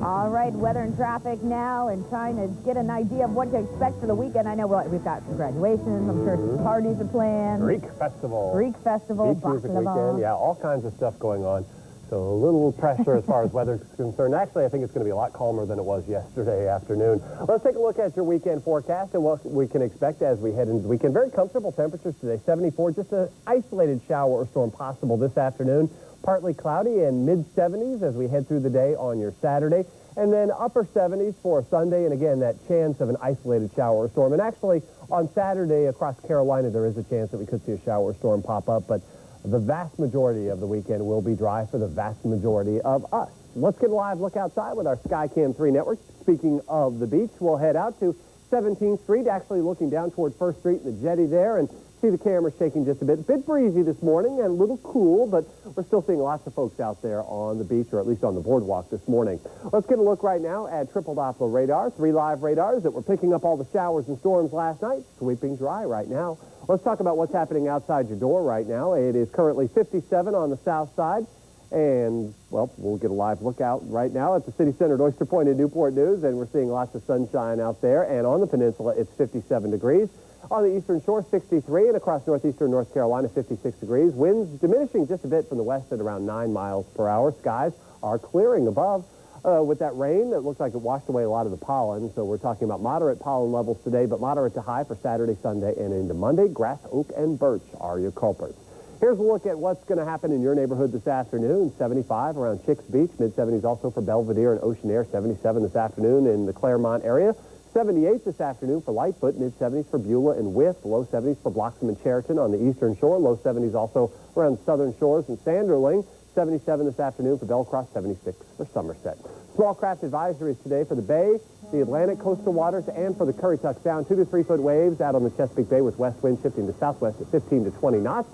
All right, weather and traffic now, and trying to get an idea of what to expect for the weekend. I know we've got some graduations. I'm sure some parties are planned. Greek Festival. Greek Festival. Beach music weekend. Yeah, all kinds of stuff going on. So a little pressure as far as weather is concerned. Actually, I think it's going to be a lot calmer than it was yesterday afternoon. Let's take a look at your weekend forecast and what we can expect as we head into the weekend. Very comfortable temperatures today, 74. Just an isolated shower or storm possible this afternoon. Partly cloudy and mid-70s as we head through the day on your Saturday. And then upper 70s for Sunday. And again, that chance of an isolated shower or storm. And actually, on Saturday across Carolina, there is a chance that we could see a shower or storm pop up. But The vast majority of the weekend will be dry for the vast majority of us. Let's get a live look outside with our Skycam 3 network. Speaking of the beach, we'll head out to 17th Street, actually looking down toward 1st Street and the jetty there, and see the camera shaking just a bit. Bit breezy this morning and a little cool, but we're still seeing lots of folks out there on the beach, or at least on the boardwalk this morning. Let's get a look right now at triple Doppler radar. 3 live radars that were picking up all the showers and storms last night, sweeping dry right now. Let's talk about what's happening outside your door right now. It is currently 57 on the south side. And, well, we'll get a live look out right now at the City Center at Oyster Point in Newport News, and we're seeing lots of sunshine out there. And on the peninsula, it's 57 degrees. On the eastern shore, 63, and across northeastern North Carolina, 56 degrees. Winds diminishing just a bit from the west at around 9 miles per hour. Skies are clearing above. With that rain, it looks like it washed away a lot of the pollen, so we're talking about moderate pollen levels today, but moderate to high for Saturday, Sunday, and into Monday. Grass, oak, and birch are your culprits. Here's a look at what's going to happen in your neighborhood this afternoon. 75 around Chicks Beach, mid-70s also for Belvedere and Ocean Air. 77 this afternoon in the Claremont area. 78 this afternoon for Lightfoot, mid-70s for Beulah and Wythe. Low 70s for Bloxham and Cheriton on the eastern shore. Low 70s also around the southern shores and Sanderling. 77 this afternoon for Belcross, 76 for Somerset. Small craft advisories today for the Bay, the Atlantic coastal waters, and for the Currituck Sound. 2 to 3 foot waves out on the Chesapeake Bay with west wind shifting to southwest at 15 to 20 knots.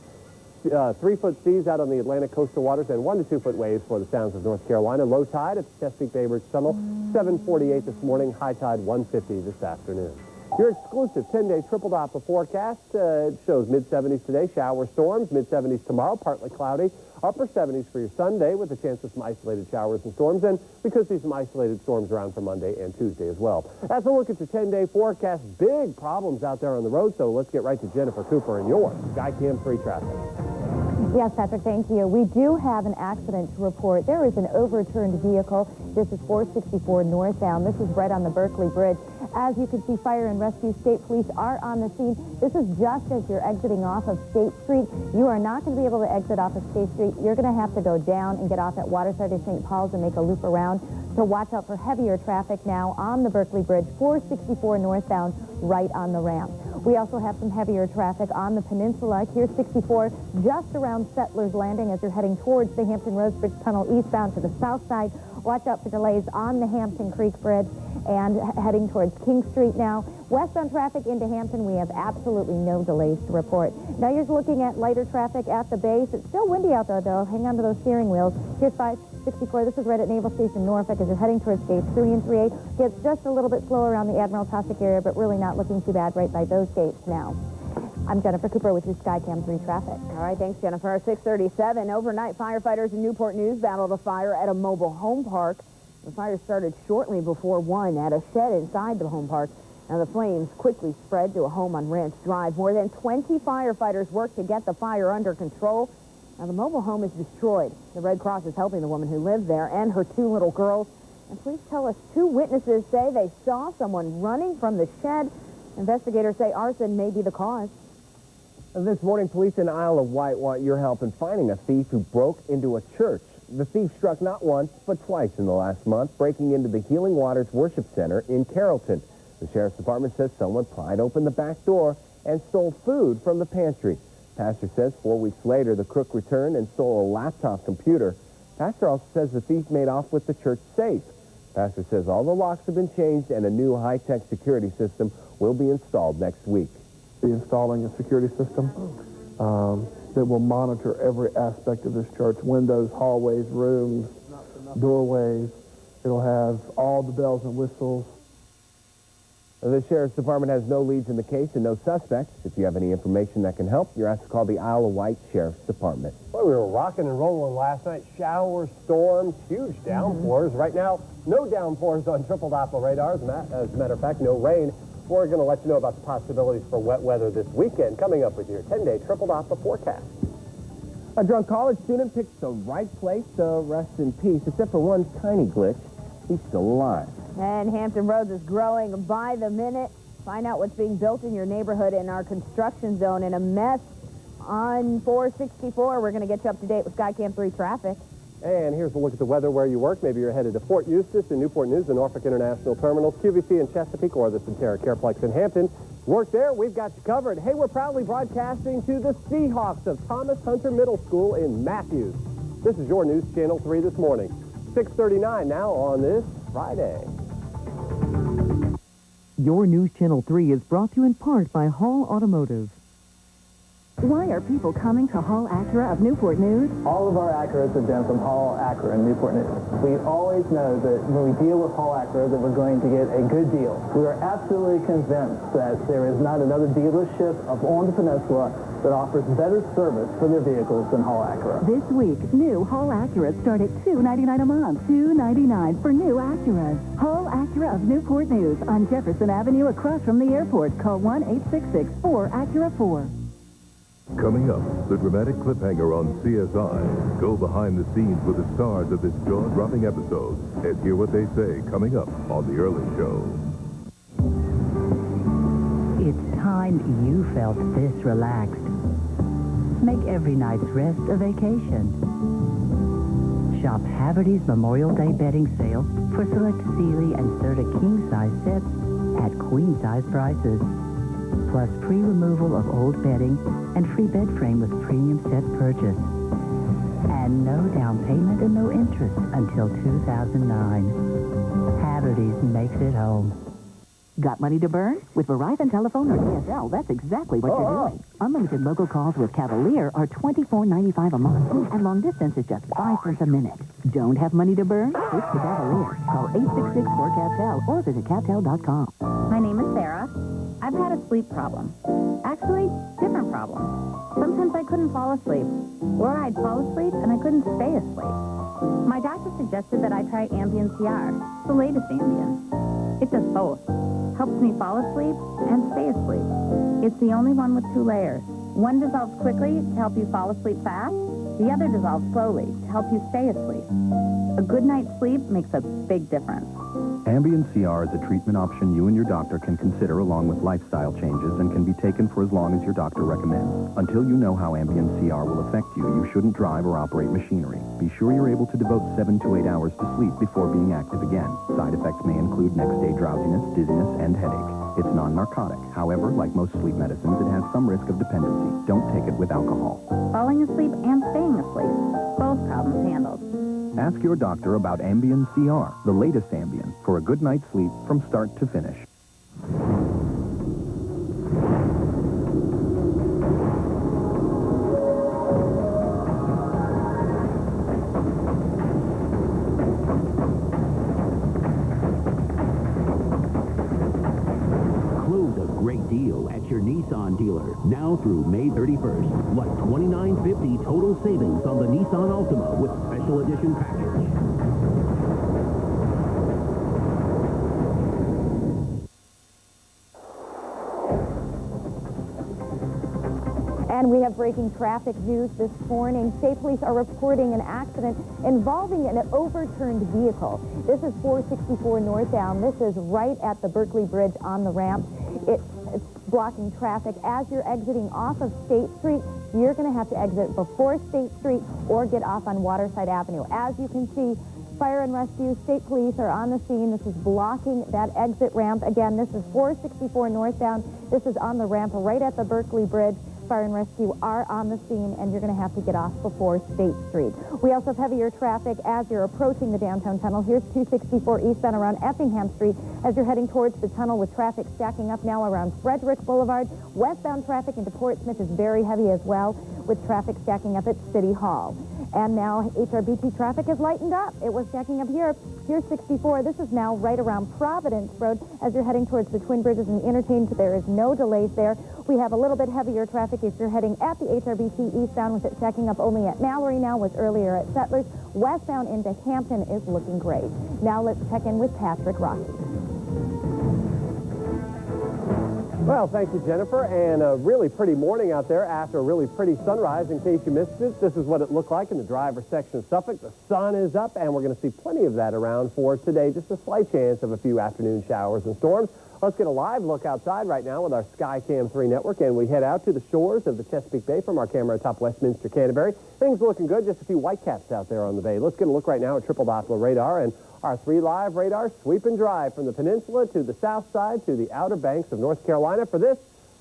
3 foot seas out on the Atlantic coastal waters, and 1 to 2 foot waves for the sounds of North Carolina. Low tide at the Chesapeake Bay Bridge Tunnel, 7:48 this morning. High tide 1:50 this afternoon. Your exclusive 10-day triple Doppler forecast shows mid-70s today, shower storms, mid-70s tomorrow, partly cloudy, upper 70s for your Sunday with a chance of some isolated showers and storms, and we could see some isolated storms around for Monday and Tuesday as well. As a look at your 10-day forecast, big problems out there on the road, so let's get right to Jennifer Cooper and your Skycam 3 traffic. Yes, Patrick, thank you. We do have an accident to report. There is an overturned vehicle. This is 464 northbound. This is right on the Berkeley Bridge. As you can see, fire and rescue, state police are on the scene. This is just as you're exiting off of State Street. You are not going to be able to exit off of State Street. You're going to have to go down and get off at Waterside of St. Paul's and make a loop around. So watch out for heavier traffic now on the Berkeley Bridge, 464 northbound, right on the ramp. We also have some heavier traffic on the peninsula. Here's 64 just around Settlers Landing as you're heading towards the Hampton Roads Bridge Tunnel eastbound to the south side. Watch out for delays on the Hampton Creek Bridge and heading towards King Street now. Westbound traffic into Hampton, we have absolutely no delays to report. Now you're looking at lighter traffic at the base. It's still windy out there, though. Hang on to those steering wheels. Here's 564. This is right at Naval Station Norfolk as you're heading towards gates 3 and 3A. Gets just a little bit slower around the Admiral Tosick area, but really not looking too bad right by those gates now. I'm Jennifer Cooper with your Skycam 3 traffic. All right, thanks, Jennifer. 6:37. Overnight, firefighters in Newport News battled a fire at a mobile home park. The fire started shortly before 1 at a shed inside the home park. Now, the flames quickly spread to a home on Ranch Drive. More than 20 firefighters worked to get the fire under control. Now, the mobile home is destroyed. The Red Cross is helping the woman who lived there and her 2 little girls. And police tell us 2 witnesses say they saw someone running from the shed. Investigators say arson may be the cause. This morning, police in Isle of Wight want your help in finding a thief who broke into a church. The thief struck not once, but twice in the last month, breaking into the Healing Waters Worship Center in Carrollton. The Sheriff's Department says someone pried open the back door and stole food from the pantry. Pastor says 4 weeks later, the crook returned and stole a laptop computer. Pastor also says the thief made off with the church safe. Pastor says all the locks have been changed and a new high-tech security system will be installed next week. Installing a security system that will monitor every aspect of this church, windows, hallways, rooms, doorways. It'll have all the bells and whistles. The Sheriff's Department has no leads in the case and no suspects. If you have any information that can help, you're asked to call the Isle of Wight Sheriff's Department. Well, we were rocking and rolling last night. Showers, storms, huge downpours. Right now, no downpours on triple Doppler radars. As a matter of fact, no rain. We're going to let you know about the possibilities for wet weather this weekend. Coming up with your 10-day triple Doppler forecast. A drunk college student picked the right place to rest in peace, except for one tiny glitch. He's still alive. And Hampton Roads is growing by the minute. Find out what's being built in your neighborhood in our construction zone in a mess on 464. We're going to get you up to date with Skycam 3 traffic. And here's a look at the weather where you work. Maybe you're headed to Fort Eustis in Newport News, the Norfolk International Terminals, QVC in Chesapeake, or the Centera Careplex in Hampton. Work there, we've got you covered. Hey, we're proudly broadcasting to the Seahawks of Thomas Hunter Middle School in Matthews. This is your News Channel 3 this morning. 6:39 now on this Friday. Your News Channel 3 is brought to you in part by Hall Automotive. Why are people coming to Hall Acura of Newport News? All of our Acuras have been from Hall Acura in Newport News. We always know that when we deal with Hall Acura that we're going to get a good deal. We are absolutely convinced that there is not another dealership on the peninsula that offers better service for their vehicles than Hall Acura. This week, new Hall Acuras start at $299 a month. $299 for new Acuras. Hall Acura of Newport News on Jefferson Avenue across from the airport. Call 1-866-4-ACURA-4. Coming up, the dramatic cliffhanger on CSI. Go behind the scenes with the stars of this jaw-dropping episode and hear what they say coming up on The Early Show. It's time you felt this relaxed. Make every night's rest a vacation. Shop Haverty's Memorial Day bedding sale for select Sealy and Serta king-size sets at queen-size prices. Plus free removal of old bedding and free bed frame with premium set purchase. And no down payment and no interest until 2009. Haverty's makes it home. Got money to burn? With Verizon Telephone or DSL, that's exactly what you're doing. Unlimited local calls with Cavalier are $24.95 a month, and long distance is just 5 cents a minute. Don't have money to burn? Switch to Cavalier. Call 866-4CAVTEL or visit CAVTEL.com. My name is Sarah. I've had a sleep problem. Actually, different problems. Sometimes I couldn't fall asleep, or I'd fall asleep and I couldn't stay asleep. My doctor suggested that I try Ambien CR, the latest Ambien. It does both. Helps me fall asleep and stay asleep. It's the only one with 2 layers. One dissolves quickly to help you fall asleep fast. The other dissolves slowly to help you stay asleep. A good night's sleep makes a big difference. Ambien CR is a treatment option you and your doctor can consider along with lifestyle changes and can be taken for as long as your doctor recommends. Until you know how Ambien CR will affect you, you shouldn't drive or operate machinery. Be sure you're able to devote 7 to 8 hours to sleep before being active again. Side effects may include next-day drowsiness, dizziness, and headache. It's non-narcotic. However, like most sleep medicines, it has some risk of dependency. Don't take it with alcohol. Falling asleep and staying asleep. Both problems handled. Ask your doctor about Ambien CR, the latest Ambien, for a good night's sleep from start to finish. Close a great deal at your Nissan dealer, now through May 31st. Like $29.50 total savings on the Nissan Altima with special edition package. And we have breaking traffic news this morning. State police are reporting an accident involving an overturned vehicle. This is 464 northbound. This is right at the Berkeley Bridge on the ramp. It's blocking traffic. As you're exiting off of State Street, you're going to have to exit before State Street or get off on Waterside Avenue. As you can see, fire and rescue, state police are on the scene. This is blocking that exit ramp. Again, this is 464 northbound. This is on the ramp right at the Berkeley Bridge. Fire and rescue are on the scene, and you're going to have to get off before State Street. We also have heavier traffic as you're approaching the downtown tunnel. Here's 264 eastbound around Effingham Street as you're heading towards the tunnel with traffic stacking up now around Frederick Boulevard. Westbound traffic into Portsmouth is very heavy as well, with traffic stacking up at City Hall. And now HRBT traffic has lightened up. It was stacking up here. Here's 64. This is now right around Providence Road as you're heading towards the Twin Bridges and the Interchange. There is no delays there. We have a little bit heavier traffic if you're heading at the HRBT eastbound, with it stacking up only at Mallory now, was earlier at Settlers. Westbound into Hampton is looking great. Now let's check in with Patrick Rocky. Well, thank you, Jennifer, and a really pretty morning out there after a really pretty sunrise. In case you missed it, this is what it looked like in the driver's section of Suffolk. The sun is up, and we're going to see plenty of that around for today. Just a slight chance of a few afternoon showers and storms. Let's get a live look outside right now with our Skycam 3 network, and we head out to the shores of the Chesapeake Bay from our camera atop Westminster, Canterbury. Things looking good, just a few whitecaps out there on the bay. Let's get a look right now at triple Doppler radar, and our 3 live radars sweep and drive from the peninsula to the south side to the Outer Banks of North Carolina for this,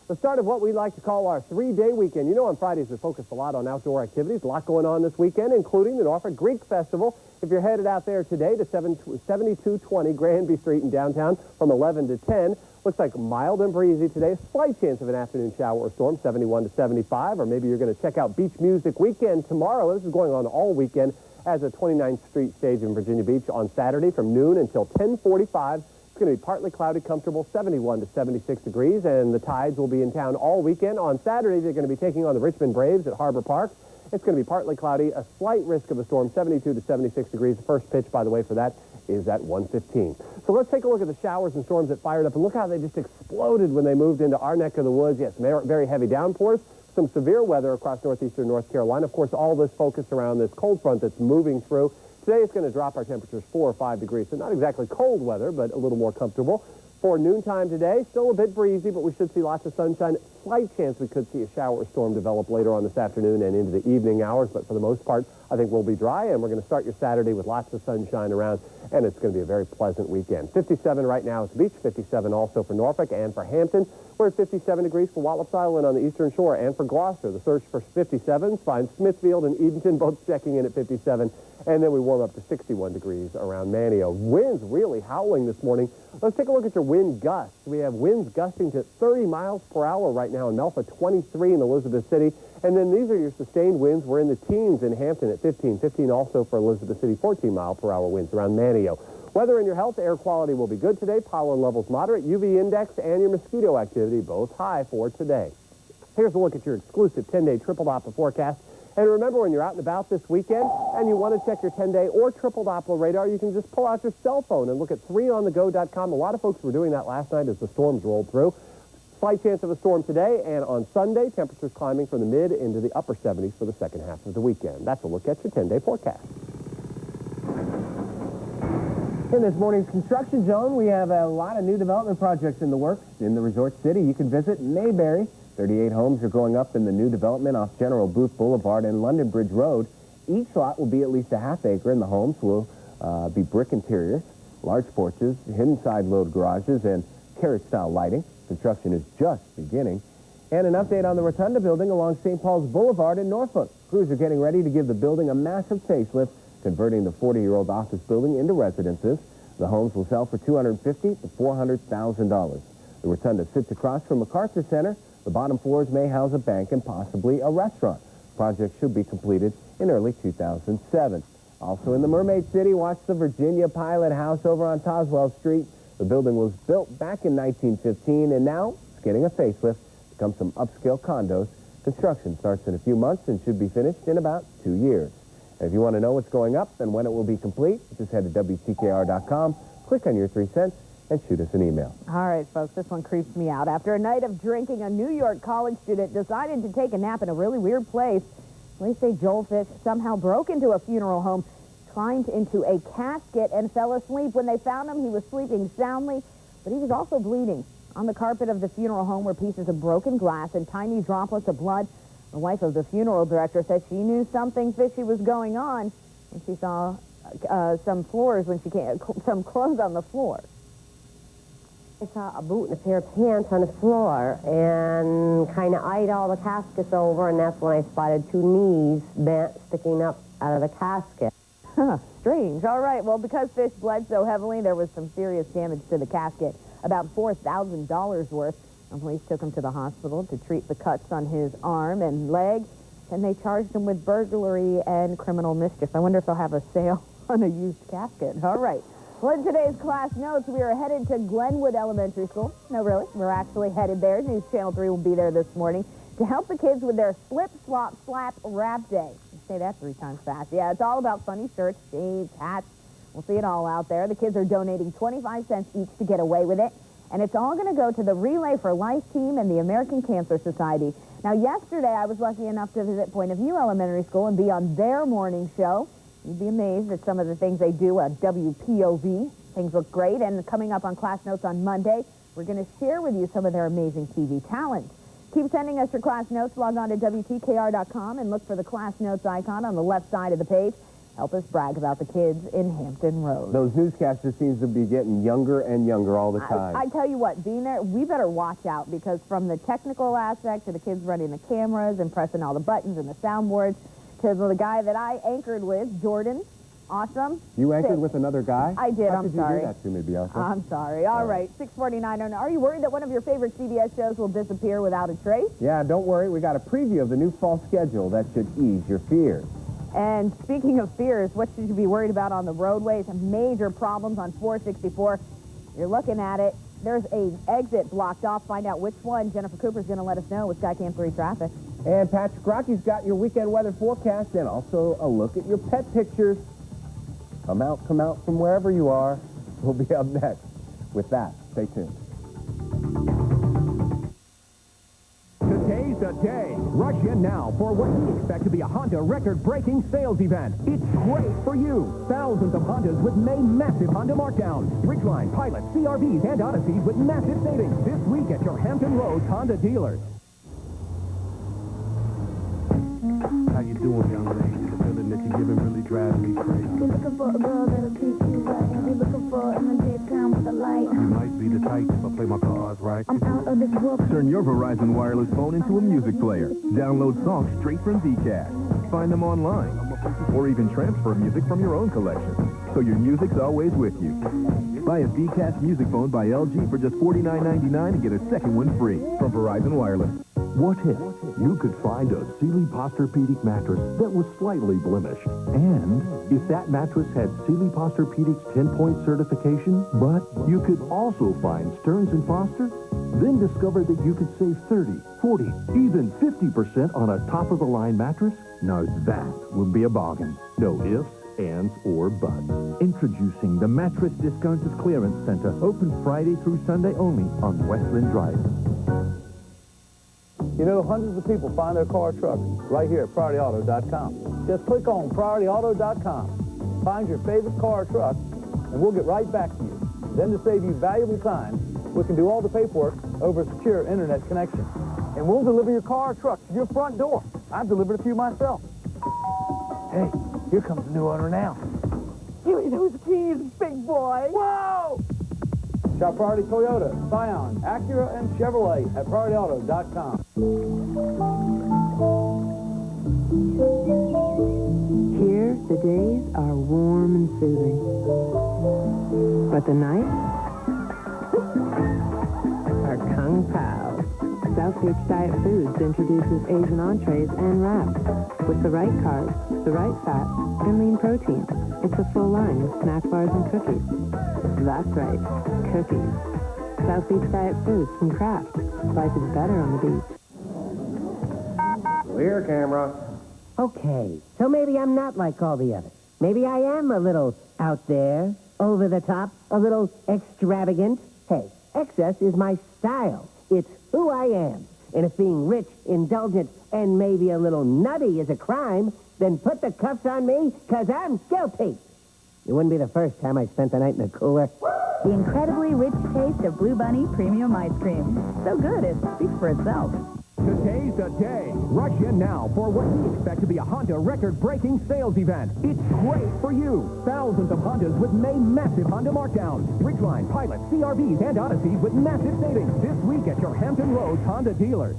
the start of what we like to call our 3-day weekend. You know, on Fridays we focus a lot on outdoor activities, a lot going on this weekend, including the Norfolk Greek Festival. If you're headed out there today to 7220 Granby Street in downtown from 11 to 10, looks like mild and breezy today. Slight chance of an afternoon shower or storm, 71 to 75. Or maybe you're going to check out Beach Music Weekend tomorrow. This is going on all weekend as a 29th Street stage in Virginia Beach on Saturday from noon until 10:45. It's going to be partly cloudy, comfortable, 71 to 76 degrees, and the Tides will be in town all weekend. On Saturday, they're going to be taking on the Richmond Braves at Harbor Park. It's going to be partly cloudy, a slight risk of a storm, 72 to 76 degrees. The first pitch, by the way, for that is at 1:15. So let's take a look at the showers and storms that fired up, and look how they just exploded when they moved into our neck of the woods. Yes, very heavy downpours, some severe weather across northeastern North Carolina. Of course, all this focused around this cold front that's moving through. Today, it's going to drop our temperatures 4 or 5 degrees, so not exactly cold weather, but a little more comfortable. For noontime today, still a bit breezy, but we should see lots of sunshine. Slight chance we could see a shower or storm develop later on this afternoon and into the evening hours, but for the most part, I think we'll be dry, and we're going to start your Saturday with lots of sunshine around, and it's going to be a very pleasant weekend. 57 right now at the beach, 57 also for Norfolk and for Hampton. We're at 57 degrees for Wallops Island on the eastern shore, and for Gloucester. The search for 57s finds Smithfield and Edenton both checking in at 57, and then we warm up to 61 degrees around Manteo. Winds really howling this morning. Let's take a look at your wind gusts. We have winds gusting to 30 miles per hour right now in Melfa, 23 in Elizabeth City. And then these are your sustained winds. We're in the teens in Hampton at 15. 15 also for Elizabeth City, 14-mile-per-hour winds around Manteo. Weather and your health, air quality will be good today. Pollen levels moderate. UV index and your mosquito activity both high for today. Here's a look at your exclusive 10-day triple Doppler forecast. And remember, when you're out and about this weekend and you want to check your 10-day or triple Doppler radar, you can just pull out your cell phone and look at 3onthego.com. A lot of folks were doing that last night as the storms rolled through. Slight chance of a storm today, and on Sunday, temperatures climbing from the mid into the upper 70s for the second half of the weekend. That's a look at your 10-day forecast. In this morning's construction zone, we have a lot of new development projects in the works. In the resort city, you can visit Mayberry. 38 homes are going up in the new development off General Booth Boulevard and London Bridge Road. Each lot will be at least a half acre, and the homes will be brick interiors, large porches, hidden side load garages, and carriage-style lighting. Construction is just beginning. And an update on the Rotunda building along St. Paul's Boulevard in Norfolk. Crews are getting ready to give the building a massive facelift, converting the 40-year-old office building into residences. The homes will sell for $250,000 to $400,000. The Rotunda sits across from MacArthur Center. The bottom floors may house a bank and possibly a restaurant. The project should be completed in early 2007. Also in the Mermaid City, watch the Virginia Pilot House over on Toswell Street. The building was built back in 1915, and now it's getting a facelift. Becomes some upscale condos. Construction starts in a few months and should be finished in about 2 years. And if you want to know what's going up and when it will be complete, just head to WTKR.com, click on your 3 cents, and shoot us an email. All right, folks, this one creeps me out. After a night of drinking, a New York college student decided to take a nap in a really weird place. Police say Joel Fish somehow broke into a funeral home, climbed into a casket, and fell asleep. When they found him, he was sleeping soundly, but he was also bleeding. On the carpet of the funeral home were pieces of broken glass and tiny droplets of blood. The wife of the funeral director said she knew something fishy was going on when she saw some clothes on the floor. I saw a boot and a pair of pants on the floor and kind of eyed all the caskets over, and that's when I spotted 2 knees bent sticking up out of the casket. Huh, strange. All right, well, because Fish bled so heavily, there was some serious damage to the casket, about $4,000 worth. And police took him to the hospital to treat the cuts on his arm and leg, and they charged him with burglary and criminal mischief. I wonder if they'll have a sale on a used casket. All right. Well, in today's class notes, we are headed to Glenwood Elementary School. No, really, we're actually headed there. News Channel 3 will be there this morning to help the kids with their slip, slop, slap, rap day. Say that 3 times fast. Yeah, it's all about funny shirts, shades, hats. We'll see it all out there. The kids are donating 25 cents each to get away with it. And it's all going to go to the Relay for Life team and the American Cancer Society. Now, yesterday, I was lucky enough to visit Point of View Elementary School and be on their morning show. You'd be amazed at some of the things they do at WPOV. Things look great. And coming up on Class Notes on Monday, We're going to share with you some of their amazing TV talent. Keep sending us your class notes. Log on to WTKR.com and look for the class notes icon on the left side of the page. Help us brag about the kids in Hampton Roads. Those newscasters seem to be getting younger and younger all the time. I tell you what, being there, we better watch out, because from the technical aspect to the kids running the cameras and pressing all the buttons and the soundboards to the guy that I anchored with, Jordan, awesome. You anchored with another guy? I did, I'm sorry. How could you do that to me, Bianca? I'm sorry. All right, 6:49. Are you worried that one of your favorite CBS shows will disappear without a trace? Yeah, don't worry. We got a preview of the new fall schedule that should ease your fears. And speaking of fears, what should you be worried about on the roadways? Major problems on 464. You're looking at it. There's an exit blocked off. Find out which one. Jennifer Cooper's going to let us know with Skycam 3 traffic. And Patrick Rocky's got your weekend weather forecast and also a look at your pet pictures. Come out from wherever you are. We'll be up next. With that, stay tuned. Today's the day. Rush in now for what we expect to be a Honda record-breaking sales event. It's great for you. Thousands of Hondas with May massive Honda markdowns. Ridgeline, Pilot, CRVs, and Odysseys with massive savings this week at your Hampton Roads Honda dealers. How you doing, young lady? The feeling that you're giving really drives me crazy. You're looking for a girl that'll treat you right. You're looking for in the daytime with the light. You might be the type if I play my cards right. I'm out of this world. Turn your Verizon wireless phone into a music player. Download songs straight from Zcast. Find them online. Or even transfer music from your own collection. So your music's always with you. Buy a Zcast music phone by LG for just $49.99 and get a second one free from Verizon Wireless. What if you could find a Sealy Posturepedic mattress that was slightly blemished? And if that mattress had Sealy Posturepedic's 10-point certification, but you could also find Stearns & Foster? Then discover that you could save 30, 40, even 50% on a top-of-the-line mattress? Now that would be a bargain. No ifs, ands, or buts. Introducing the Mattress Discounters Clearance Center, open Friday through Sunday only on Westland Drive. You know, hundreds of people find their car or truck right here at PriorityAuto.com. Just click on PriorityAuto.com, find your favorite car or truck, and we'll get right back to you. Then, to save you valuable time, we can do all the paperwork over a secure internet connection. And we'll deliver your car or truck to your front door. I've delivered a few myself. Hey, here comes the new owner now. Give me those keys, big boy. Whoa! Shop Priority Toyota, Scion, Acura, and Chevrolet at PriorityAuto.com. Here, the days are warm and soothing. But the nights are kung pao. South Beach Diet Foods introduces Asian entrees and wraps with the right carbs, the right fat, and lean protein. It's a full line with snack bars and cookies. That's right, cookies. South Beach Diet Foods from Kraft. Life is better on the beach. Clear camera. Okay, so maybe I'm not like all the others. Maybe I am a little out there, over the top, a little extravagant. Hey, excess is my style. It's who I am. And if being rich, indulgent, and maybe a little nutty is a crime, then put the cuffs on me, because I'm guilty. It wouldn't be the first time I spent the night in the cooler. The incredibly rich taste of Blue Bunny Premium Ice Cream. So good, it speaks for itself. Today's the day. Rush in now for what we expect to be a Honda record-breaking sales event. It's great for you. Thousands of Hondas with May massive Honda markdowns. Ridgeline, Pilot, CRVs, and Odysseys with massive savings this week at your Hampton Roads Honda dealers.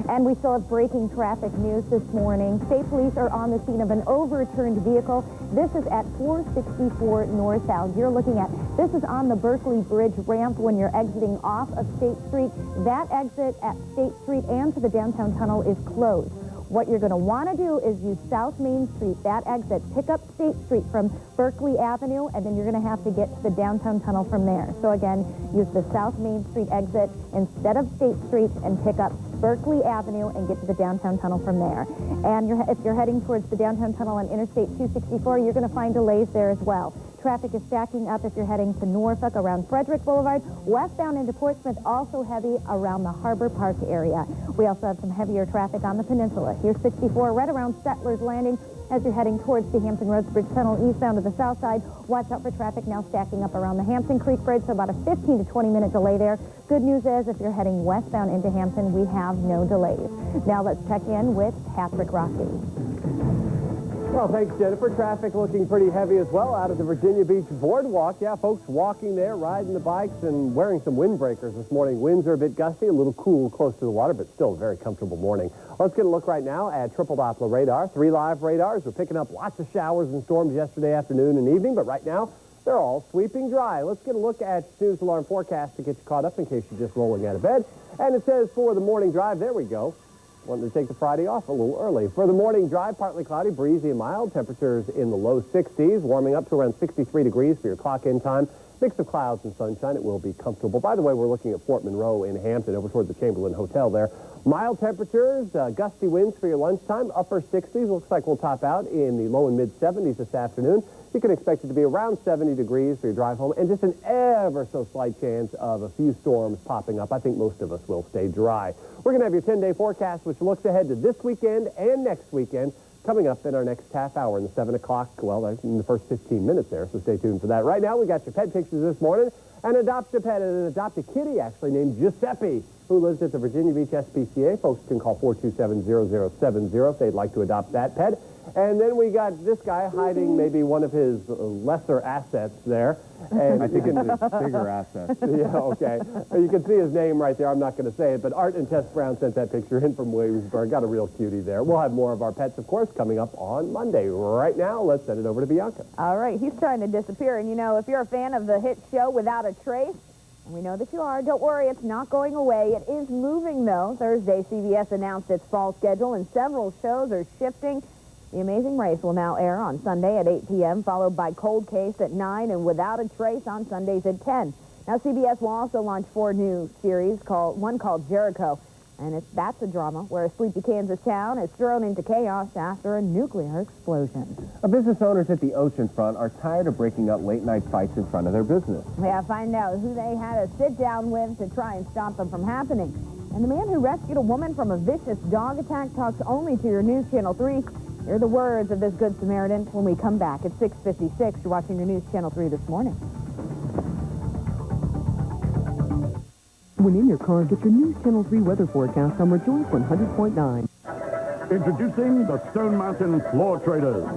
And we still have breaking traffic news this morning. State police are on the scene of an overturned vehicle. This is at 464 northbound. You're looking at, this is on the Berkeley Bridge ramp when you're exiting off of State Street. That exit at State Street and to the downtown tunnel is closed. What you're going to want to do is use South Main Street, that exit, pick up State Street from Berkeley Avenue, and then you're going to have to get to the downtown tunnel from there. So again, use the South Main Street exit instead of State Street and pick up Berkeley Avenue and get to the downtown tunnel from there. And if you're heading towards the downtown tunnel on Interstate 264, you're going to find delays there as well. traffic is stacking up if you're heading to Norfolk around Frederick Boulevard. Westbound into Portsmouth, also heavy around the Harbor Park area. We also have some heavier traffic on the peninsula. Here's 64 right around Settlers Landing as you're heading towards the Hampton Roads Bridge Tunnel eastbound to the south side. Watch out for traffic now stacking up around the Hampton Creek Bridge, so about a 15 to 20 minute delay there. Good news is if you're heading westbound into Hampton, we have no delays. Now let's check in with Patrick Rocky. Well, thanks, Jennifer. Traffic looking pretty heavy as well out of the Virginia Beach Boardwalk. Yeah, folks walking there, riding the bikes, and wearing some windbreakers this morning. Winds are a bit gusty, a little cool close to the water, but still a very comfortable morning. Let's get a look right now at triple Doppler radar. 3 live radars. We're picking up lots of showers and storms yesterday afternoon and evening, but right now they're all sweeping dry. Let's get a look at Snooze Alarm Forecast to get you caught up in case you're just rolling out of bed. And it says for the morning drive, there we go. Wanted to take the Friday off a little early. For the morning drive, partly cloudy, breezy and mild. Temperatures in the low 60s, warming up to around 63 degrees for your clock-in time. Mix of clouds and sunshine. It will be comfortable. By the way, we're looking at Fort Monroe in Hampton, over toward the Chamberlain Hotel there. Mild temperatures, gusty winds for your lunchtime, upper 60s. Looks like we'll top out in the low and mid-70s this afternoon. You can expect it to be around 70 degrees for your drive home, and just an ever so slight chance of a few storms popping up. I think most of us will stay dry. We're going to have your 10-day forecast, which looks ahead to this weekend and next weekend, coming up in our next half hour in the 7 o'clock, well, in the first 15 minutes there, so stay tuned for that. Right now, we got your pet pictures this morning. An adopt a pet and an adopt a kitty, actually, named Giuseppe, who lives at the Virginia Beach SPCA. Folks can call 427-0070 if they'd like to adopt that pet. And then we got this guy hiding maybe one of his lesser assets there. And I think it's his bigger asset. Yeah, okay. You can see his name right there. I'm not going to say it, but Art and Tess Brown sent that picture in from Williamsburg. Got a real cutie there. We'll have more of our pets, of course, coming up on Monday. Right now, let's send it over to Bianca. All right, he's trying to disappear. And, you know, if you're a fan of the hit show Without a Trace, and we know that you are, don't worry, it's not going away. It is moving, though. Thursday, CBS announced its fall schedule, and several shows are shifting. The Amazing Race will now air on Sunday at 8 p.m., followed by Cold Case at 9 and Without a Trace on Sundays at 10. Now, CBS will also launch 4 new series, one called Jericho. And that's a drama where a sleepy Kansas town is thrown into chaos after a nuclear explosion. Business owners at the Oceanfront are tired of breaking up late-night fights in front of their business. Yeah, find out who they had a sit-down with to try and stop them from happening. And the man who rescued a woman from a vicious dog attack talks only to your News Channel 3. Hear the words of this Good Samaritan when we come back at 6:56. You're watching your News Channel 3 this morning. When in your car, get your News Channel 3 weather forecast on Rejoice 100.9. Introducing the Stone Mountain Floor Traders.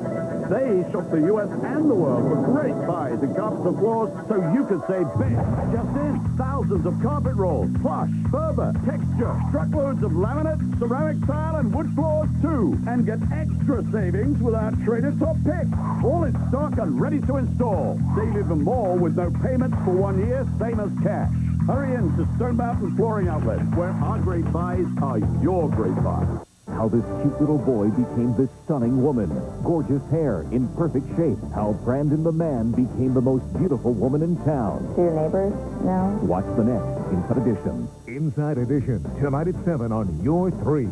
They shop the U.S. and the world for great buys in carpets and floors so you could save big. Just in, thousands of carpet rolls, plush, Berber, texture, truckloads of laminate, ceramic tile, and wood floors too. And get extra savings with our Trader Top Pick. All in stock and ready to install. Save even more with no payments for 1 year, same as cash. Hurry in to Stone Mountain Flooring Outlet, where our great buys are your great buys. How this cute little boy became this stunning woman. Gorgeous hair in perfect shape. How Brandon the man became the most beautiful woman in town. Do your neighbors know? Watch the next Inside Edition. Inside Edition, tonight at 7 on Your 3.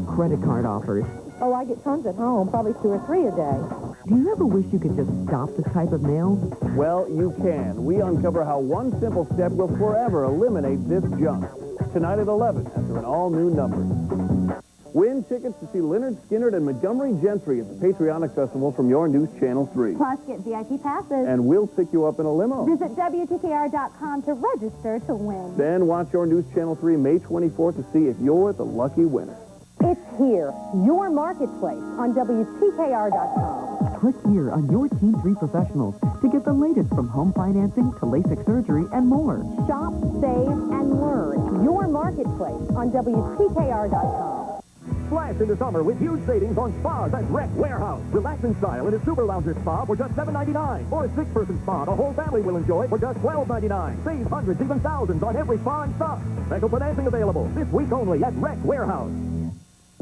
Credit card offers. Oh, I get tons at home, probably 2 or 3 a day. Do you ever wish you could just stop this type of mail? Well, you can. We uncover how one simple step will forever eliminate this junk. Tonight at 11, after an all-new number. Win tickets to see Leonard Skinner and Montgomery Gentry at the Patriotic Festival from your News Channel 3. Plus, get VIP passes. And we'll pick you up in a limo. Visit WTKR.com to register to win. Then watch your News Channel 3 May 24th to see if you're the lucky winner. It's here, your marketplace on WTKR.com. Click here on your Team 3 professionals to get the latest from home financing to LASIK surgery and more. Shop, save, and learn. Your marketplace on WTKR.com. Splash into summer with huge savings on spas at Rec Warehouse. Relax in style in a Super Lounger spa for just $7.99. Or a 6-person spa the whole family will enjoy for just $12.99. Save hundreds, even thousands on every spa and stuff. Special financing available this week only at Rec Warehouse.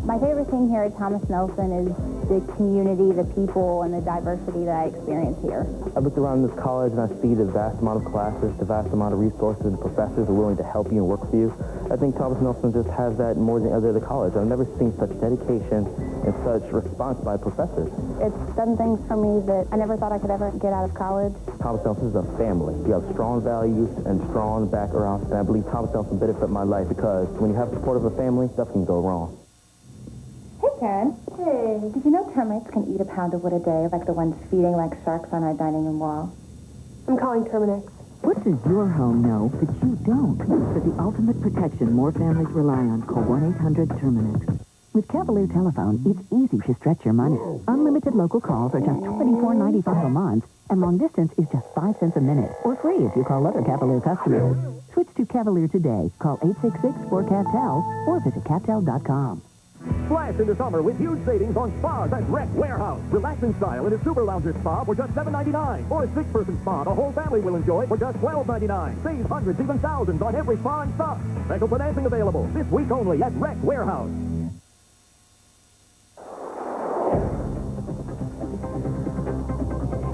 My favorite thing here at Thomas Nelson is the community, the people, and the diversity that I experience here. I looked around this college and I see the vast amount of classes, the vast amount of resources, and professors are willing to help you and work for you. I think Thomas Nelson just has that more than other college. I've never seen such dedication and such response by professors. It's done things for me that I never thought I could ever get out of college. Thomas Nelson is a family. You have strong values and strong backgrounds, and I believe Thomas Nelson benefited my life because when you have support of a family, stuff can go wrong. Hey, Karen. Hey. Did you know termites can eat a pound of wood a day, like the ones feeding like sharks on our dining room wall? I'm calling Terminex. What does your home know that you don't? For the ultimate protection more families rely on, call 1-800-TERMINEX. With Cavalier Telephone, it's easy to stretch your money. Unlimited local calls are just $24.95 a month, and long distance is just 5 cents a minute, or free if you call other Cavalier customers. Switch to Cavalier today. Call 866-4CAVTEL or visit CAVTEL.com. Splash into summer with huge savings on spas at Rec Warehouse. Relaxing style in a Super Lounger spa for just $7.99. Or a 6-person spa the whole family will enjoy for just $12.99. Save hundreds, even thousands on every spa and stuff. Special financing available this week only at Rec Warehouse.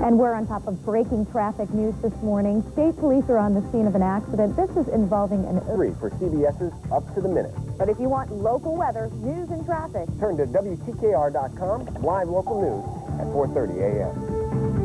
And we're on top of breaking traffic news this morning. State police are on the scene of an accident. This is involving an... 3 for CBS's Up to the Minute. But if you want local weather, news, and traffic, Turn to WTKR.com, live local news at 4:30 a.m.